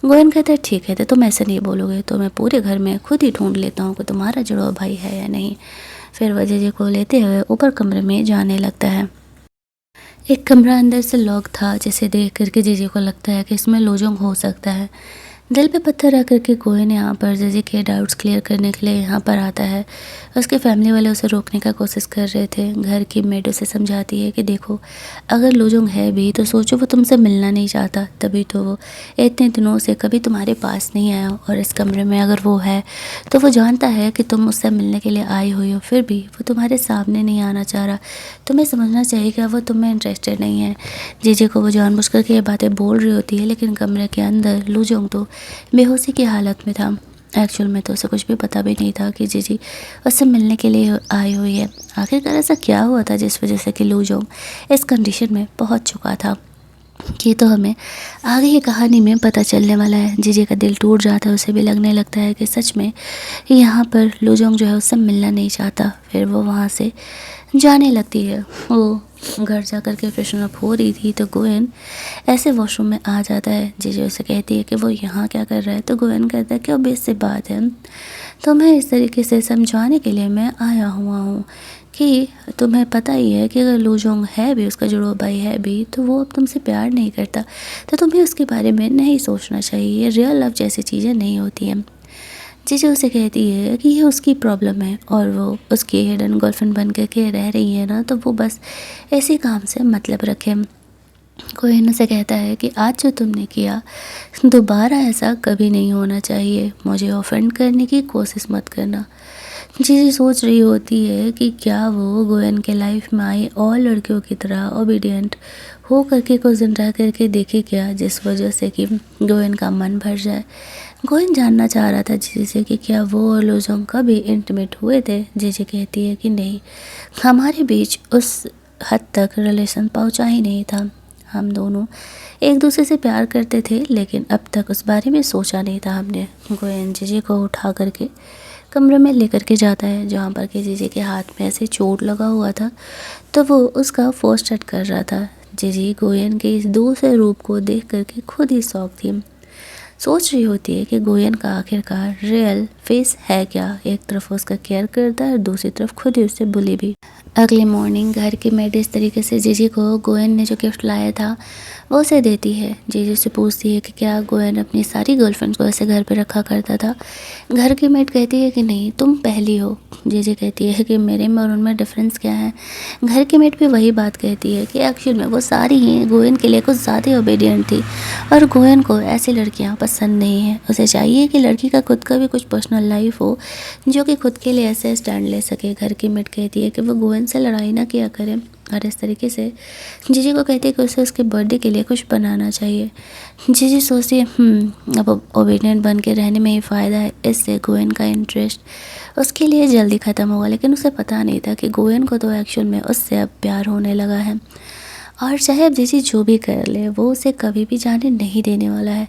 गोयन कहता है ठीक है, तो तुम ऐसे नहीं बोलोगे तो मैं पूरे घर में खुद ही ढूंढ लेता हूँ कि तुम्हारा जुड़वा भाई है या नहीं। फिर वह जीजी को लेते हुए ऊपर कमरे में जाने लगता है। एक कमरा अंदर से लॉक था जिसे देख करके जीजी को लगता है कि इसमें लूजोंग हो सकता है। दिल पे पत्थर रख करके गोयन यहाँ पर जीजी के डाउट्स क्लियर करने के लिए यहाँ पर आता है। उसके फैमिली वाले उसे रोकने का कोशिश कर रहे थे। घर की मेड उसे समझाती है कि देखो अगर लूजोंग है भी तो सोचो वो तुमसे मिलना नहीं चाहता, तभी तो वो इतने दिनों से कभी तुम्हारे पास नहीं आया, और इस कमरे में अगर वो है तो वो जानता है कि तुम उससे मिलने के लिए आई हुई हो, फिर भी वो तुम्हारे सामने नहीं आना चाह रहा। तुम्हें समझना चाहिए कि वो तुम्हें इंटरेस्टेड नहीं है। जीजी को वो जानबूझ करके ये बातें बोल रही होती है, लेकिन कमरे के अंदर लूजोंग तो बेहोशी की हालत में था। एक्चुअल में तो उसे कुछ भी पता भी नहीं था कि जीजी उससे मिलने के लिए आई हुई है। आखिरकार ऐसा क्या हुआ था जिस वजह से कि लूजोंग इस कंडीशन में पहुंच चुका था, ये तो हमें आगे की कहानी में पता चलने वाला है। जीजी का दिल टूट जाता है, उसे भी लगने लगता है कि सच में यहाँ पर लूजोंग जो है उससे मिलना नहीं चाहता। फिर वो वहाँ से जाने लगती है। वो घर जा कर के फ्रेशन अप हो रही थी तो गोयन ऐसे वॉशरूम में आ जाता है। जीजी उसे कहती है कि वो यहाँ क्या कर रहा है, तो गोयन कहता है कि ऑब्वियस सी बात है, तो मैं इस तरीके से समझाने के लिए मैं आया हुआ हूँ कि तुम्हें पता ही है कि अगर लूजोंग है भी, उसका जुड़वा भाई है भी, तो वो अब तुमसे प्यार नहीं करता, तो तुम्हें उसके बारे में नहीं सोचना चाहिए। ये रियल लव जैसी चीज़ें नहीं होती हैं। जीजी उसे कहती है कि ये उसकी प्रॉब्लम है और वो उसकी हिडन गर्लफ्रेंड बन के रह रही है ना, तो वो बस ऐसे काम से मतलब रखे। गोयन उसे कहता है कि आज जो तुमने किया दोबारा ऐसा कभी नहीं होना चाहिए, मुझे ऑफेंड करने की कोशिश मत करना। जीजी सोच रही होती है कि क्या वो गोयन के लाइफ में आई और लड़कियों की तरह ओबीडियंट हो करके कुछ दिन रह करके देखे क्या, जिस वजह से कि गोयन का मन भर जाए। गोयन जानना चाह रहा था जीजी से कि क्या वो और लूजोंग कभी इंटीमेट हुए थे। जीजी कहती है कि नहीं, हमारे बीच उस हद तक रिलेशन पहुंचा ही नहीं था। हम दोनों एक दूसरे से प्यार करते थे, लेकिन अब तक उस बारे में सोचा नहीं था हमने। गोयन जीजी को उठा करके कमरे में लेकर के जाता है, जहाँ पर कि जीजी के हाथ में ऐसे चोट लगा हुआ था, तो वो उसका फर्स्ट एड कर रहा था। जीजी गोयन के इस दूसरे रूप को देख करके खुद ही शौक थी। सोच रही होती है कि गोयन का आखिरकार रियल फेस है क्या। एक तरफ उसका केयर करता है और दूसरी तरफ खुद ही उससे बुली भी। अगले मॉर्निंग घर की मेड इस तरीके से जीजी को गोयन ने जो गिफ्ट लाया था वो उसे देती है। जीजी से पूछती है कि क्या गोयन अपनी सारी गर्लफ्रेंड्स को ऐसे घर पे रखा करता था। घर की मेड कहती है कि नहीं, तुम पहली हो। जीजी कहती है कि मेरे में और उनमें डिफरेंस क्या है। घर की मेड भी वही बात कहती है कि एक्चुअल में वो सारी ही गोयन के लिए कुछ ज़्यादा ओबीडियंट थी और गोयन को ऐसी लड़कियां पसंद नहीं है। उसे चाहिए कि लड़की का खुद का भी कुछ पर्सनल लाइफ हो जो कि खुद के लिए ऐसे स्टैंड ले सके। घर की मेड कहती है कि वो गोयन से लड़ाई ना किया करे, और इस तरीके से जीजी को कहती है कि उसे उसके बर्थडे के लिए कुछ बनाना चाहिए। जीजी सोचती है अब ओबीडियंट बन के रहने में ही फ़ायदा है, इससे गोयन का इंटरेस्ट उसके लिए जल्दी ख़त्म होगा। लेकिन उसे पता नहीं था कि गोयन को तो एक्चुअल में उससे अब प्यार होने लगा है, और चाहे अब जीजी जो भी कर ले वो उसे कभी भी जाने नहीं देने वाला है।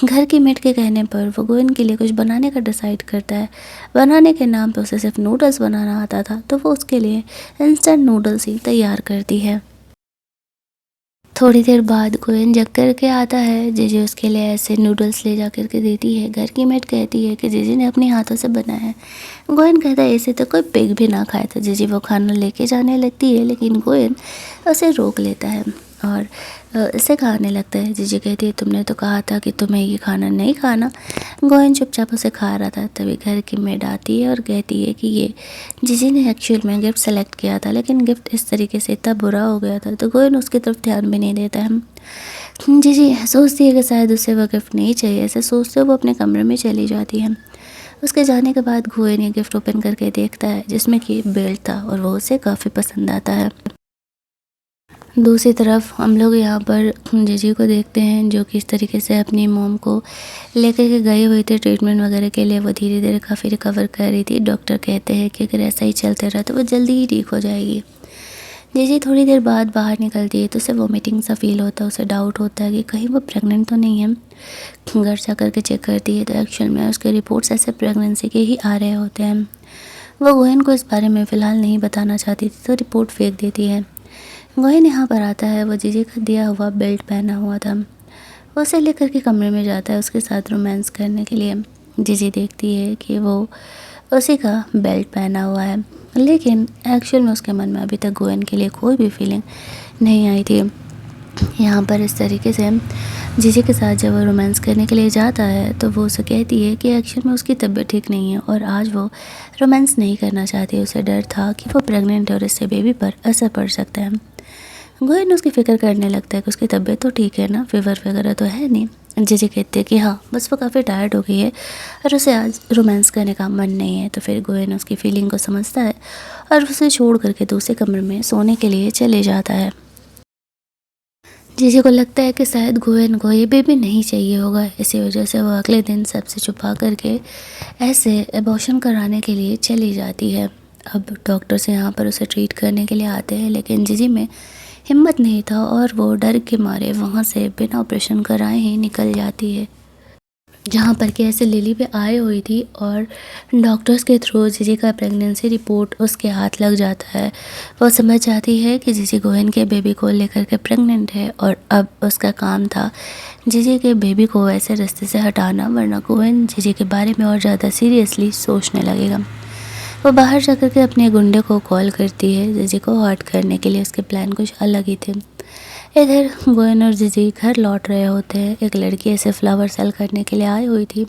घर की मेड के कहने पर वो गोयन के लिए कुछ बनाने का डिसाइड करता है। बनाने के नाम पे उसे सिर्फ नूडल्स बनाना आता था, तो वो उसके लिए इंस्टेंट नूडल्स ही तैयार करती है। थोड़ी देर बाद गोयन जग करके आता है। जीजी उसके लिए ऐसे नूडल्स ले जा करके देती है। घर की मेड कहती है कि जीजी ने अपने हाथों से बनाया है। गोयन कहता है ऐसे तो कोई पिग भी ना खाए। तो जीजी वो खाना लेके जाने लगती है, लेकिन गोयन उसे रोक लेता है और इसे खाने लगता है। जीजी कहती है तुमने तो कहा था कि तुम्हें ये खाना नहीं खाना। गोयन चुपचाप उसे खा रहा था। तभी घर की मेड आती है और कहती है कि ये जीजी ने एक्चुअल में गिफ्ट सेलेक्ट किया था, लेकिन गिफ्ट इस तरीके से इतना बुरा हो गया था। तो गोयन उसकी तरफ ध्यान भी नहीं देता है। जीजी सोचती है कि शायद उसे वो गिफ्ट नहीं चाहिए। ऐसे सोचते वो अपने कमरे में चली जाती है। उसके जाने के बाद गोयन ये गिफ्ट ओपन करके देखता है, जिसमें कि बेल्ट था, और वो उसे काफ़ी पसंद आता है। दूसरी तरफ हम लोग यहाँ पर जीजी को देखते हैं, जो कि इस तरीके से अपनी मॉम को लेकर के गई हुई थी ट्रीटमेंट वगैरह के लिए। वो धीरे धीरे काफ़ी रिकवर कर रही थी। डॉक्टर कहते हैं कि अगर ऐसा ही चलते रहा तो वो जल्दी ही ठीक हो जाएगी। जीजी थोड़ी देर बाद बाहर निकलती है तो उसे वोमिटिंग सा फील होता है। उसे डाउट होता है कि कहीं वो प्रेग्नेंट तो नहीं है। घर जा कर के चेक करती है तो एक्चुअल में उसके रिपोर्ट्स ऐसे प्रेगनेंसी के ही आ रहे होते हैं। वो गोयन को इस बारे में फ़िलहाल नहीं बताना चाहती थी, तो रिपोर्ट फेंक देती है। गोयन यहाँ पर आता है। वो जीजी का दिया हुआ बेल्ट पहना हुआ था, वो उसे लेकर के कमरे में जाता है उसके साथ रोमांस करने के लिए। जीजी देखती है कि वो उसी का बेल्ट पहना हुआ है, लेकिन एक्चुअल में उसके मन में अभी तक गोयन के लिए कोई भी फीलिंग नहीं आई थी। यहाँ पर इस तरीके से जीजी के साथ जब वो रोमांस करने के लिए जाता है तो वो उसे कहती है कि एक्चुअल में उसकी तबीयत ठीक नहीं है और आज वो रोमांस नहीं करना चाहती। उसे डर था कि वो प्रेग्नेंट है और इससे बेबी पर असर पड़ सकता है। गोयन उसकी फ़िक्र करने लगता है कि उसकी तबीयत तो ठीक है ना, फीवर वगैरह तो है नहीं। जीजी कहते हैं कि हाँ, बस वो काफ़ी टायर्ड हो गई है और उसे आज रोमांस करने का मन नहीं है। तो फिर गोयन उसकी फीलिंग को समझता है और उसे छोड़ करके दूसरे कमरे में सोने के लिए चले जाता है। जीजी को लगता है कि शायद गोयन को ये बेबी नहीं चाहिए होगा, इसी वजह से वो अगले दिन सबसे छुपा करके ऐसे एबॉर्शन कराने के लिए चली जाती है। अब डॉक्टर्स यहाँ पर उसे ट्रीट करने के लिए आते हैं, लेकिन जीजी में हिम्मत नहीं था और वो डर के मारे वहाँ से बिना ऑपरेशन कराए ही निकल जाती है। जहाँ पर कि ऐसे लिली पे आई हुई थी और डॉक्टर्स के थ्रू जीजी का प्रेगनेंसी रिपोर्ट उसके हाथ लग जाता है। वो समझ जाती है कि जीजी गोयन के बेबी को लेकर के प्रेग्नेंट है और अब उसका काम था जीजी के बेबी को ऐसे रास्ते से हटाना, वरना गोयन जीजी के बारे में और ज़्यादा सीरियसली सोचने लगेगा। वो बाहर जाकर के अपने गुंडे को कॉल करती है जीजी को हर्ट करने के लिए। उसके प्लान कुछ अलग ही थे। इधर गोयन और जीजी घर लौट रहे होते हैं। एक लड़की ऐसे फ्लावर सेल करने के लिए आई हुई थी।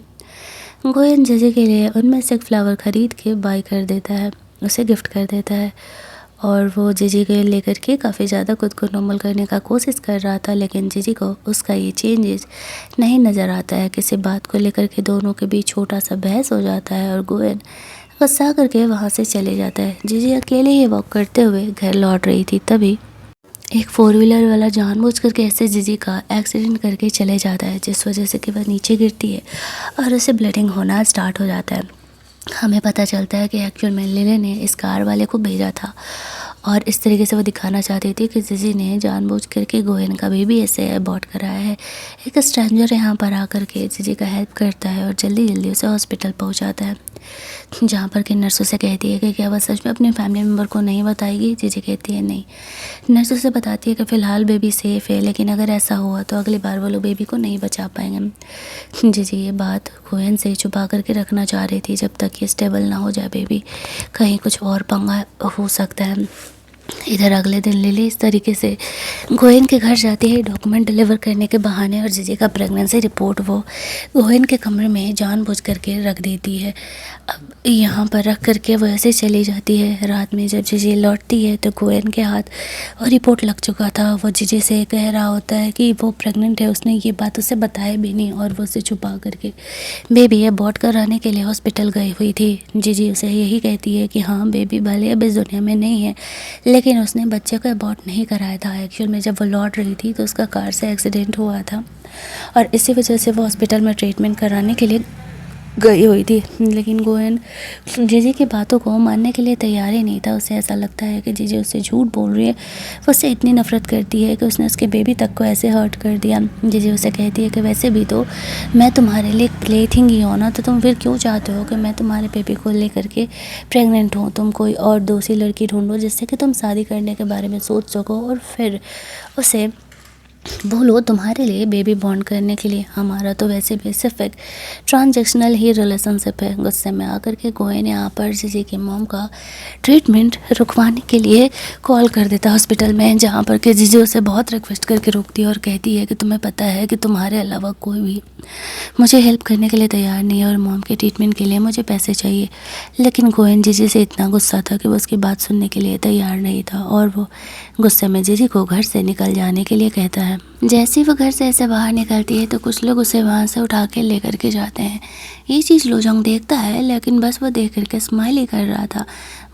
गोयन जीजी के लिए उनमें से एक फ्लावर ख़रीद के बाय कर देता है, उसे गिफ्ट कर देता है और वो जीजी के लेकर के काफ़ी ज़्यादा खुद को नॉर्मल करने का कोशिश कर रहा था, लेकिन जीजी को उसका ये चेंजेस नहीं नज़र आता है। किसी बात को लेकर के दोनों के बीच छोटा सा बहस हो जाता है और गोयन गुस्सा करके वहाँ से चले जाता है। जीजी अकेले ही वॉक करते हुए घर लौट रही थी, तभी एक 4 व्हीलर वाला जानबूझ करके ऐसे जीजी का एक्सीडेंट करके चले जाता है, जिस वजह से कि वह नीचे गिरती है और उसे ब्लीडिंग होना स्टार्ट हो जाता है। हमें पता चलता है कि एक्चुअल में लिली ने इस कार वाले को भेजा था और इस तरीके से वो दिखाना चाहती थी कि जीजी ने जानबूझ करके गोयन का बेबी ऐसे अबॉर्ट कराया है। एक स्ट्रेंजर यहाँ पर आकर के जीजी का हेल्प करता है और जल्दी जल्दी उसे हॉस्पिटल पहुँचाता है, जहाँ पर कि नर्स उसे कहती है कि क्या वह सच में अपने फैमिली मेम्बर को नहीं बताएगी। जीजी कहती है नहीं। नर्स उसे बताती है कि फ़िलहाल बेबी सेफ़ है, लेकिन अगर ऐसा हुआ तो अगली बार वो लोग बेबी को नहीं बचा पाएंगे। जीजी ये बात गोयन से छुपा करके रखना चाह रही थी जब तक ये स्टेबल ना हो जाए बेबी, कहीं कुछ और पंगा हो सकता है। इधर अगले दिन लिली इस तरीके से गोयन के घर जाती है डॉक्यूमेंट डिलीवर करने के बहाने, और जीजी का प्रेगनेंसी रिपोर्ट वो गोयन के कमरे में जानबूझ करके रख देती है। अब यहाँ पर रख करके वो ऐसे चली जाती है। रात में जब जीजी लौटती है तो गोयन के हाथ और रिपोर्ट लग चुका था। वो जीजी से कह रहा होता है कि वो प्रेग्नेंट है, उसने ये बात उसे बताया भी नहीं और वो उसे छुपा करके बेबी अबॉर्ट कराने के लिए हॉस्पिटल गई हुई थी। जीजी उसे यही कहती है कि हाँ बेबी भले अब इस दुनिया में नहीं है, लेकिन उसने बच्चे को अबॉर्ट नहीं कराया था। एक्चुअल में जब वो लौट रही थी तो उसका कार से एक्सीडेंट हुआ था और इसी वजह से वो हॉस्पिटल में ट्रीटमेंट कराने के लिए गई हुई थी। लेकिन गोयन जीजी की बातों को मानने के लिए तैयार ही नहीं था। उसे ऐसा लगता है कि जीजी उससे झूठ बोल रही है। वो उससे इतनी नफ़रत करती है कि उसने उसके बेबी तक को ऐसे हर्ट कर दिया। जीजी उसे कहती है कि वैसे भी तो मैं तुम्हारे लिए प्ले थिंग ही हो ना, तो तुम फिर क्यों चाहते हो कि मैं तुम्हारे बेबी को लेकर के प्रेग्नेंट हूँ। तुम कोई और दूसरी लड़की ढूंढो जिससे कि तुम शादी करने के बारे में सोच सको और फिर उसे बोलो तुम्हारे लिए बेबी बॉन्ड करने के लिए। हमारा तो वैसे भी सिर्फ एक ट्रांजेक्शनल ही रिलेशनशिप है। गुस्से में आकर के गोयन यहाँ पर जीजी की मॉम का ट्रीटमेंट रुकवाने के लिए कॉल कर देता हॉस्पिटल में, जहाँ पर कि जीजी उसे बहुत रिक्वेस्ट करके रोकती है और कहती है कि तुम्हें पता है कि तुम्हारे अलावा कोई भी मुझे हेल्प करने के लिए तैयार नहीं है और मॉम के ट्रीटमेंट के लिए मुझे पैसे चाहिए। लेकिन गोयन जीजी से इतना गुस्सा था कि वो उसकी बात सुनने के लिए तैयार नहीं था और वो गुस्से में जीजी को घर से निकल जाने के लिए कहता है। जैसे ही वो घर से ऐसे बाहर निकलती है तो कुछ लोग उसे वहाँ से उठा के लेकर के जाते हैं। ये चीज़ लोजोंग देखता है, लेकिन बस वो देख करके स्माइल ही कर रहा था।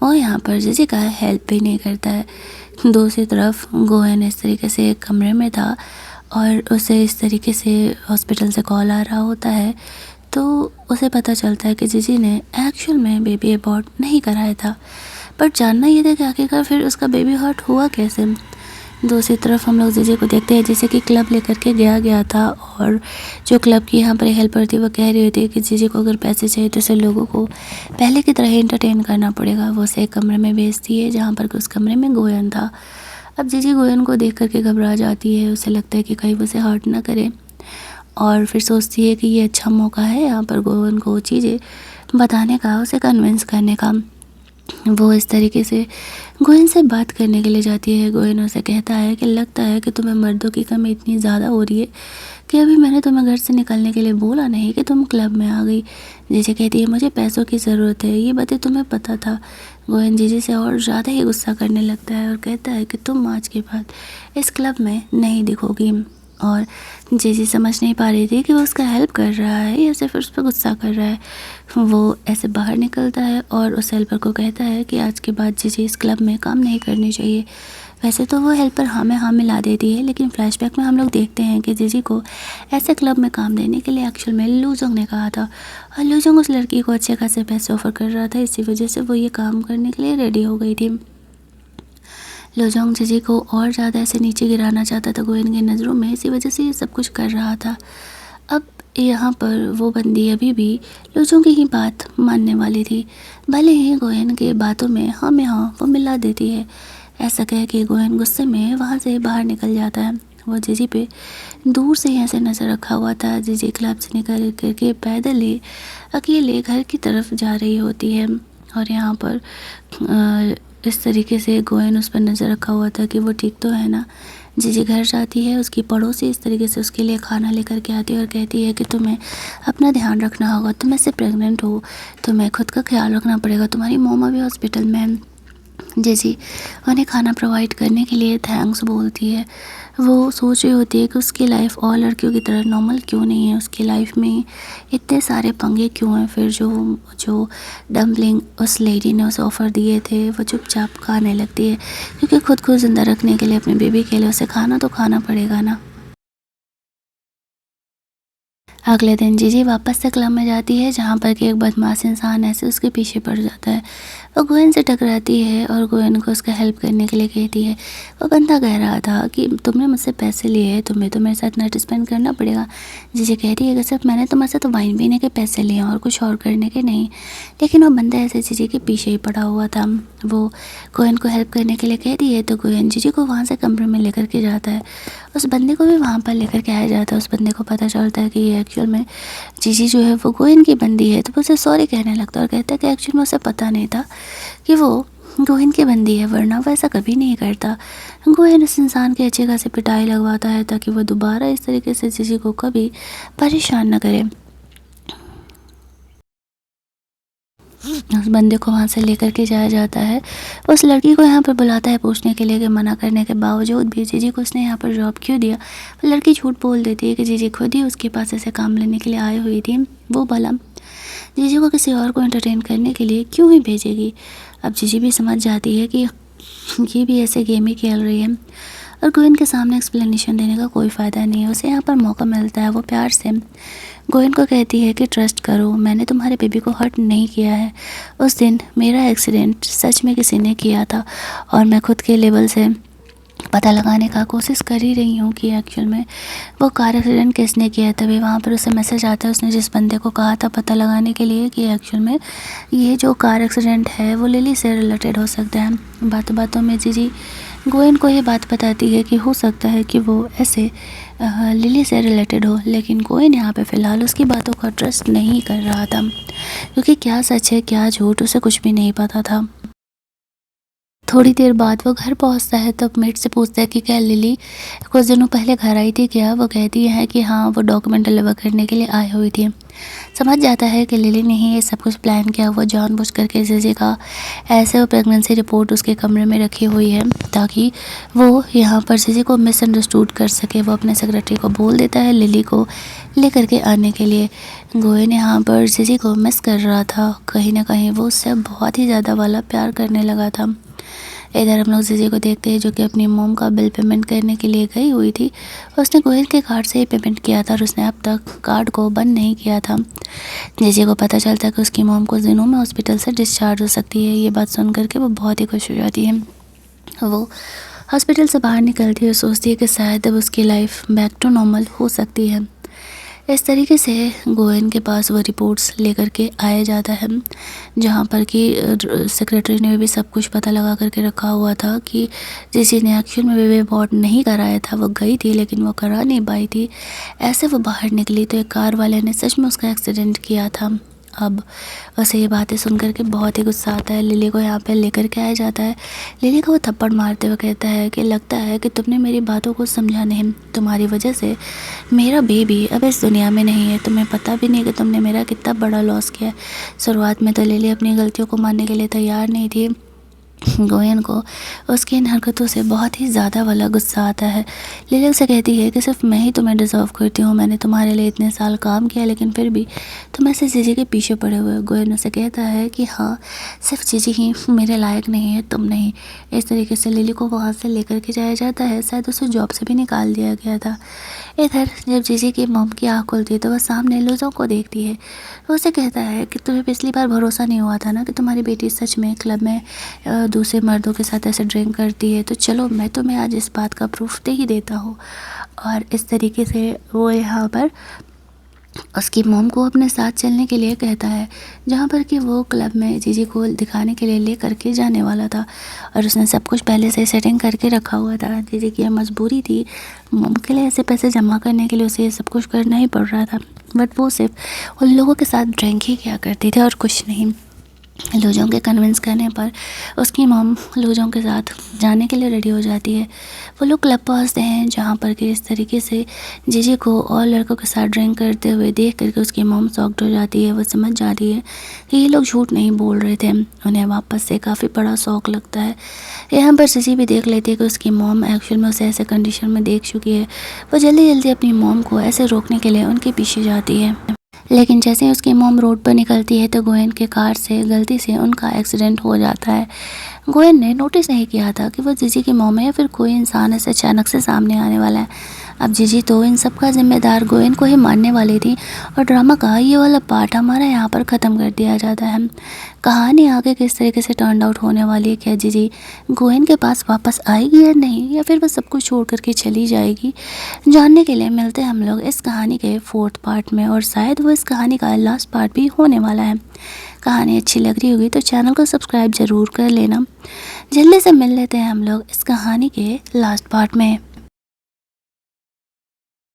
वो यहाँ पर जीजी का हेल्प भी नहीं करता है। दूसरी तरफ गोयन इस तरीके से एक कमरे में था और उसे इस तरीके से हॉस्पिटल से कॉल आ रहा होता है, तो उसे पता चलता है कि जीजी ने एक्चुअल में बेबी अबॉर्ट नहीं कराया था। पर जानना ये था कि आखिरकार फिर उसका बेबी हर्ट हुआ कैसे। दूसरी तरफ हम लोग जीजी को देखते हैं जैसे कि क्लब लेकर के गया था, और जो क्लब की यहाँ पर हेल्पर थी वो कह रही होती है कि जीजी को अगर पैसे चाहिए तो उसे लोगों को पहले की तरह ही एंटरटेन करना पड़ेगा। वो उसे एक कमरे में भेजती है जहाँ पर उस कमरे में गोयन था। अब जीजी गोयन को देख करके घबरा जाती है। उसे लगता है कि कहीं वो उसे हर्ट ना करे, और फिर सोचती है कि ये अच्छा मौका है यहाँ पर गोयन को चीज़ें बताने का, उसे कन्विंस करने का। वो इस तरीके से गोयन से बात करने के लिए जाती है। गोयन उसे कहता है कि लगता है कि तुम्हें मर्दों की कमी इतनी ज़्यादा हो रही है कि अभी मैंने तुम्हें घर से निकलने के लिए बोला नहीं कि तुम क्लब में आ गई। जीजी कहती है मुझे पैसों की ज़रूरत है, ये बातें तुम्हें पता था। गोयन जीजी से और ज़्यादा ही गुस्सा करने लगता है और कहता है कि तुम आज के बाद इस क्लब में नहीं दिखोगी। और जीजी समझ नहीं पा रही थी कि वो उसका हेल्प कर रहा है या सिर्फ उस पर गुस्सा कर रहा है। वो ऐसे बाहर निकलता है और उस हेल्पर को कहता है कि आज के बाद जीजी इस क्लब में काम नहीं करनी चाहिए। वैसे तो वो हेल्पर हाँ में हाँ मिला देती है, लेकिन फ्लैशबैक में हम लोग देखते हैं कि जीजी को ऐसे क्लब में काम देने के लिए एक्चुअल में लूजोंग ने कहा था, और लूजोंग उस लड़की को अच्छे खासे पैसे ऑफर कर रहा था। इसी वजह से वो ये काम करने के लिए रेडी हो गई थी। लूजोंग जीजी को और ज़्यादा ऐसे नीचे गिराना चाहता था गोयन की नज़रों में, इसी वजह से ये सब कुछ कर रहा था। अब यहाँ पर वो बंदी अभी भी लूजोंग की ही बात मानने वाली थी, भले ही गोयन के बातों में हाँ वो मिला देती है। ऐसा कह के गोयन गुस्से में वहाँ से बाहर निकल जाता है। वो जीजी पे दूर से ही ऐसे नज़र रखा हुआ था। जीजी क्लब से निकल करके पैदल ही अकेले घर की तरफ जा रही होती है, और यहाँ पर इस तरीके से गोयन उस पर नज़र रखा हुआ था कि वो ठीक तो है ना। जीजी घर जाती है, उसकी पड़ोसी इस तरीके से उसके लिए खाना लेकर के आती है और कहती है कि तुम्हें अपना ध्यान रखना होगा, तुम ऐसे प्रेग्नेंट हो, तुम्हें खुद का ख्याल रखना पड़ेगा, तुम्हारी मम्मा भी हॉस्पिटल में है। जीजी उन्हें खाना प्रोवाइड करने के लिए थैंक्स बोलती है। वो सोच रही होती है कि उसकी लाइफ और लड़कियों की तरह नॉर्मल क्यों नहीं है, उसकी लाइफ में इतने सारे पंगे क्यों हैं। फिर जो डम्पलिंग उस लेडी ने उसे ऑफ़र दिए थे वो चुपचाप खाने लगती है, क्योंकि खुद को ज़िंदा रखने के लिए, अपने बेबी के लिए उसे खाना तो खाना पड़ेगा ना। अगले दिन जीजी वापस से क्लब में जाती है जहाँ पर कि एक बदमाश इंसान ऐसे उसके पीछे पड़ जाता है। वो गोयन से टकराती है और गोयन को उसका हेल्प करने के लिए कहती है। वो बंदा कह रहा था कि तुमने मुझसे पैसे लिए हैं, तुम्हें तो मेरे साथ नाइट स्पेंड करना पड़ेगा। जीजी कहती है कि सिर्फ मैंने तुम्हारे से तो वाइन पीने के पैसे लिए और कुछ और करने के नहीं। लेकिन वो बंदा ऐसे जीजी के पीछे ही पड़ा हुआ था। वो गोयन को हेल्प करने के लिए कहती है तो गोयन जीजी को वहाँ से कमरे में लेकर के जाता है। उस बंदे को भी वहाँ पर लेकर के आया जाता है। उस बंदे को पता चलता है कि ये एक्चुअल में जीजी जो है वो गोयन की बंदी है। तो वो उसे सॉरी कहने लगता है और कहता है कि एक्चुअल में उसे पता नहीं था कि वो गोयन की बंदी है, वरना वो ऐसा कभी नहीं करता। गोयन उस इंसान की अच्छी खासी पिटाई लगवाता है ताकि वो दोबारा इस तरीके से जीजी को कभी परेशान न करे। उस बंदे को वहाँ से लेकर के जाया जाता है। उस लड़की को यहाँ पर बुलाता है पूछने के लिए कि मना करने के बावजूद भी जीजी को उसने यहाँ पर जॉब क्यों दिया। वो लड़की झूठ बोल देती है कि जीजी खुद ही उसके पास ऐसे काम लेने के लिए आई हुई थी। वो भला जीजी को किसी और को एंटरटेन करने के लिए क्यों ही भेजेगी। अब जीजी भी समझ जाती है कि ये भी ऐसे गेम ही खेल रही है और गोयन के सामने एक्सप्लेनेशन देने का कोई फ़ायदा नहीं है। उसे यहाँ पर मौका मिलता है। वो प्यार से गोयन को कहती है कि ट्रस्ट करो, मैंने तुम्हारे बेबी को हर्ट नहीं किया है। उस दिन मेरा एक्सीडेंट सच में किसी ने किया था और मैं खुद के लेवल से पता लगाने का कोशिश कर ही रही हूँ कि एक्चुअल में वो कार एक्सीडेंट किसने किया है। तभी वहाँ पर उसे मैसेज आता है उसने जिस बंदे को कहा था पता लगाने के लिए कि एक्चुअल में ये जो कार एक्सीडेंट है वो लिली से रिलेटेड हो सकता है। बातों बातों में जीजी गोयन को ये बात बताती है कि हो सकता है कि वो ऐसे लिली से रिलेटेड हो, लेकिन गोयन यहाँ पे फ़िलहाल उसकी बातों का ट्रस्ट नहीं कर रहा था क्योंकि क्या सच है क्या झूठ उसे कुछ भी नहीं पता था। थोड़ी देर बाद वो घर पहुंचता है तब मेट से पूछता है कि क्या लिली कुछ दिनों पहले घर आई थी क्या। वो कहती है कि हाँ, वो डॉक्यूमेंट डिलीवर करने के लिए आई हुई थी। समझ जाता है कि लिली ने ही ये सब कुछ प्लान किया। वो जानबूझ करके जीजी का ऐसे वो प्रेगनेंसी रिपोर्ट उसके कमरे में रखी हुई है ताकि वो यहाँ पर जीजी को मिसअंडरस्टूड कर सके। वो अपने सेक्रेटरी को बोल देता है लिली को लेकर के आने के लिए। गोयन यहाँ पर जीजी को मिस कर रहा था, कहीं ना कहीं वो उससे बहुत ही ज़्यादा वाला प्यार करने लगा था। इधर हम लोग जीजी को देखते हैं जो कि अपनी मोम का बिल पेमेंट करने के लिए गई हुई थी। उसने गोयल के कार्ड से ही पेमेंट किया था और उसने अब तक कार्ड को बंद नहीं किया था। जीजी को पता चलता है कि उसकी मोम कुछ दिनों में हॉस्पिटल से डिस्चार्ज हो सकती है। ये बात सुन करके वो बहुत ही खुश हो जाती है। वो हॉस्पिटल से बाहर निकलती है और सोचती है कि शायद अब उसकी लाइफ बैक टू नॉर्मल हो सकती है। इस तरीके से गोयन के पास वो रिपोर्ट्स लेकर के आया जाता है जहाँ पर कि सेक्रेटरी ने भी सब कुछ पता लगा करके रखा हुआ था कि जीजी ने एक्चुअल में बेबी अबॉर्ट नहीं कराया था। वो गई थी लेकिन वो करा नहीं पाई थी। ऐसे वो बाहर निकली तो एक कार वाले ने सच में उसका एक्सीडेंट किया था। अब उसे ये बातें सुन करके बहुत ही गुस्सा आता है। लिली को यहाँ पे लेकर के आया जाता है। लिली को वो थप्पड़ मारते हुए कहता है कि लगता है कि तुमने मेरी बातों को समझा नहीं, तुम्हारी वजह से मेरा बेबी अब इस दुनिया में नहीं है। तुम्हें पता भी नहीं कि तुमने मेरा कितना बड़ा लॉस किया है। शुरुआत में तो लिली अपनी गलतियों को मानने के लिए तैयार नहीं थी। गोयन को उसकी इन हरकतों से बहुत ही ज़्यादा वाला गुस्सा आता है। लिली उसे कहती है कि सिर्फ मैं ही तुम्हें डिज़र्व करती हूँ, मैंने तुम्हारे लिए इतने साल काम किया लेकिन फिर भी तुम ऐसे जीजी के पीछे पड़े हुए हो। गोयन उसे कहता है कि हाँ, सिर्फ जीजी ही मेरे लायक नहीं है, तुम नहीं। इस तरीके से लिली को वहाँ से लेकर के जाया जाता है। शायद उसे जॉब से भी निकाल दिया गया था। इधर जब जीजी की मॉम की आँख खुलती है तो वह सामने लुजों को देखती है। वो उसे कहता है कि तुम्हें पिछली बार भरोसा नहीं हुआ था ना कि तुम्हारी बेटी सच में क्लब में दूसरे मर्दों के साथ ऐसे ड्रिंक करती है, तो चलो मैं तुम्हें आज इस बात का प्रूफ दे ही देता हूँ। और इस तरीके से वो यहाँ पर उसकी मॉम को अपने साथ चलने के लिए कहता है जहाँ पर कि वो क्लब में जीजी को दिखाने के लिए ले करके जाने वाला था और उसने सब कुछ पहले से सेटिंग करके रखा हुआ था। जीजी की मजबूरी थी, मॉम के लिए ऐसे पैसे जमा करने के लिए उसे ये सब कुछ करना ही पड़ रहा था। बट वो सिर्फ उन लोगों के साथ ड्रिंक ही किया करती थी और कुछ नहीं। लूजों के कन्विंस करने पर उसकी मॉम लूजों के साथ जाने के लिए रेडी हो जाती है। वो लोग क्लब पहुंचते हैं जहां पर कि इस तरीके से जीजी को और लड़कों के साथ ड्रिंक करते हुए देख करके उसकी मॉम शॉक्ड हो जाती है। वो समझ जाती है कि ये लोग झूठ नहीं बोल रहे थे, उन्हें वापस से काफ़ी बड़ा शौक लगता है। यहाँ पर जीजी भी देख लेती है कि उसकी मॉम एक्चुअल में उसे ऐसे कंडीशन में देख चुकी है। वो जल्दी जल्दी अपनी मॉम को ऐसे रोकने के लिए उनके पीछे जाती है, लेकिन जैसे ही उसकी मॉम रोड पर निकलती है तो गोयन के कार से गलती से उनका एक्सीडेंट हो जाता है। गोयन ने नोटिस नहीं किया था कि वो जीजी की मॉम है या फिर कोई इंसान ऐसे अचानक से सामने आने वाला है। अब जीजी तो इन सब का जिम्मेदार गोयन को ही मानने वाली थी और ड्रामा का ये वाला पार्ट हमारा यहाँ पर ख़त्म कर दिया जाता है। कहानी आगे किस तरीके से टर्न आउट होने वाली है, क्या जीजी गोयन के पास वापस आएगी या नहीं, या फिर वो सब कुछ छोड़ करके चली जाएगी, जानने के लिए मिलते हैं हम लोग इस कहानी के 4th पार्ट में। और शायद वो इस कहानी का लास्ट पार्ट भी होने वाला है। कहानी अच्छी लग रही होगी तो चैनल को सब्सक्राइब ज़रूर कर लेना। जल्दी से मिल लेते हैं हम लोग इस कहानी के लास्ट पार्ट में।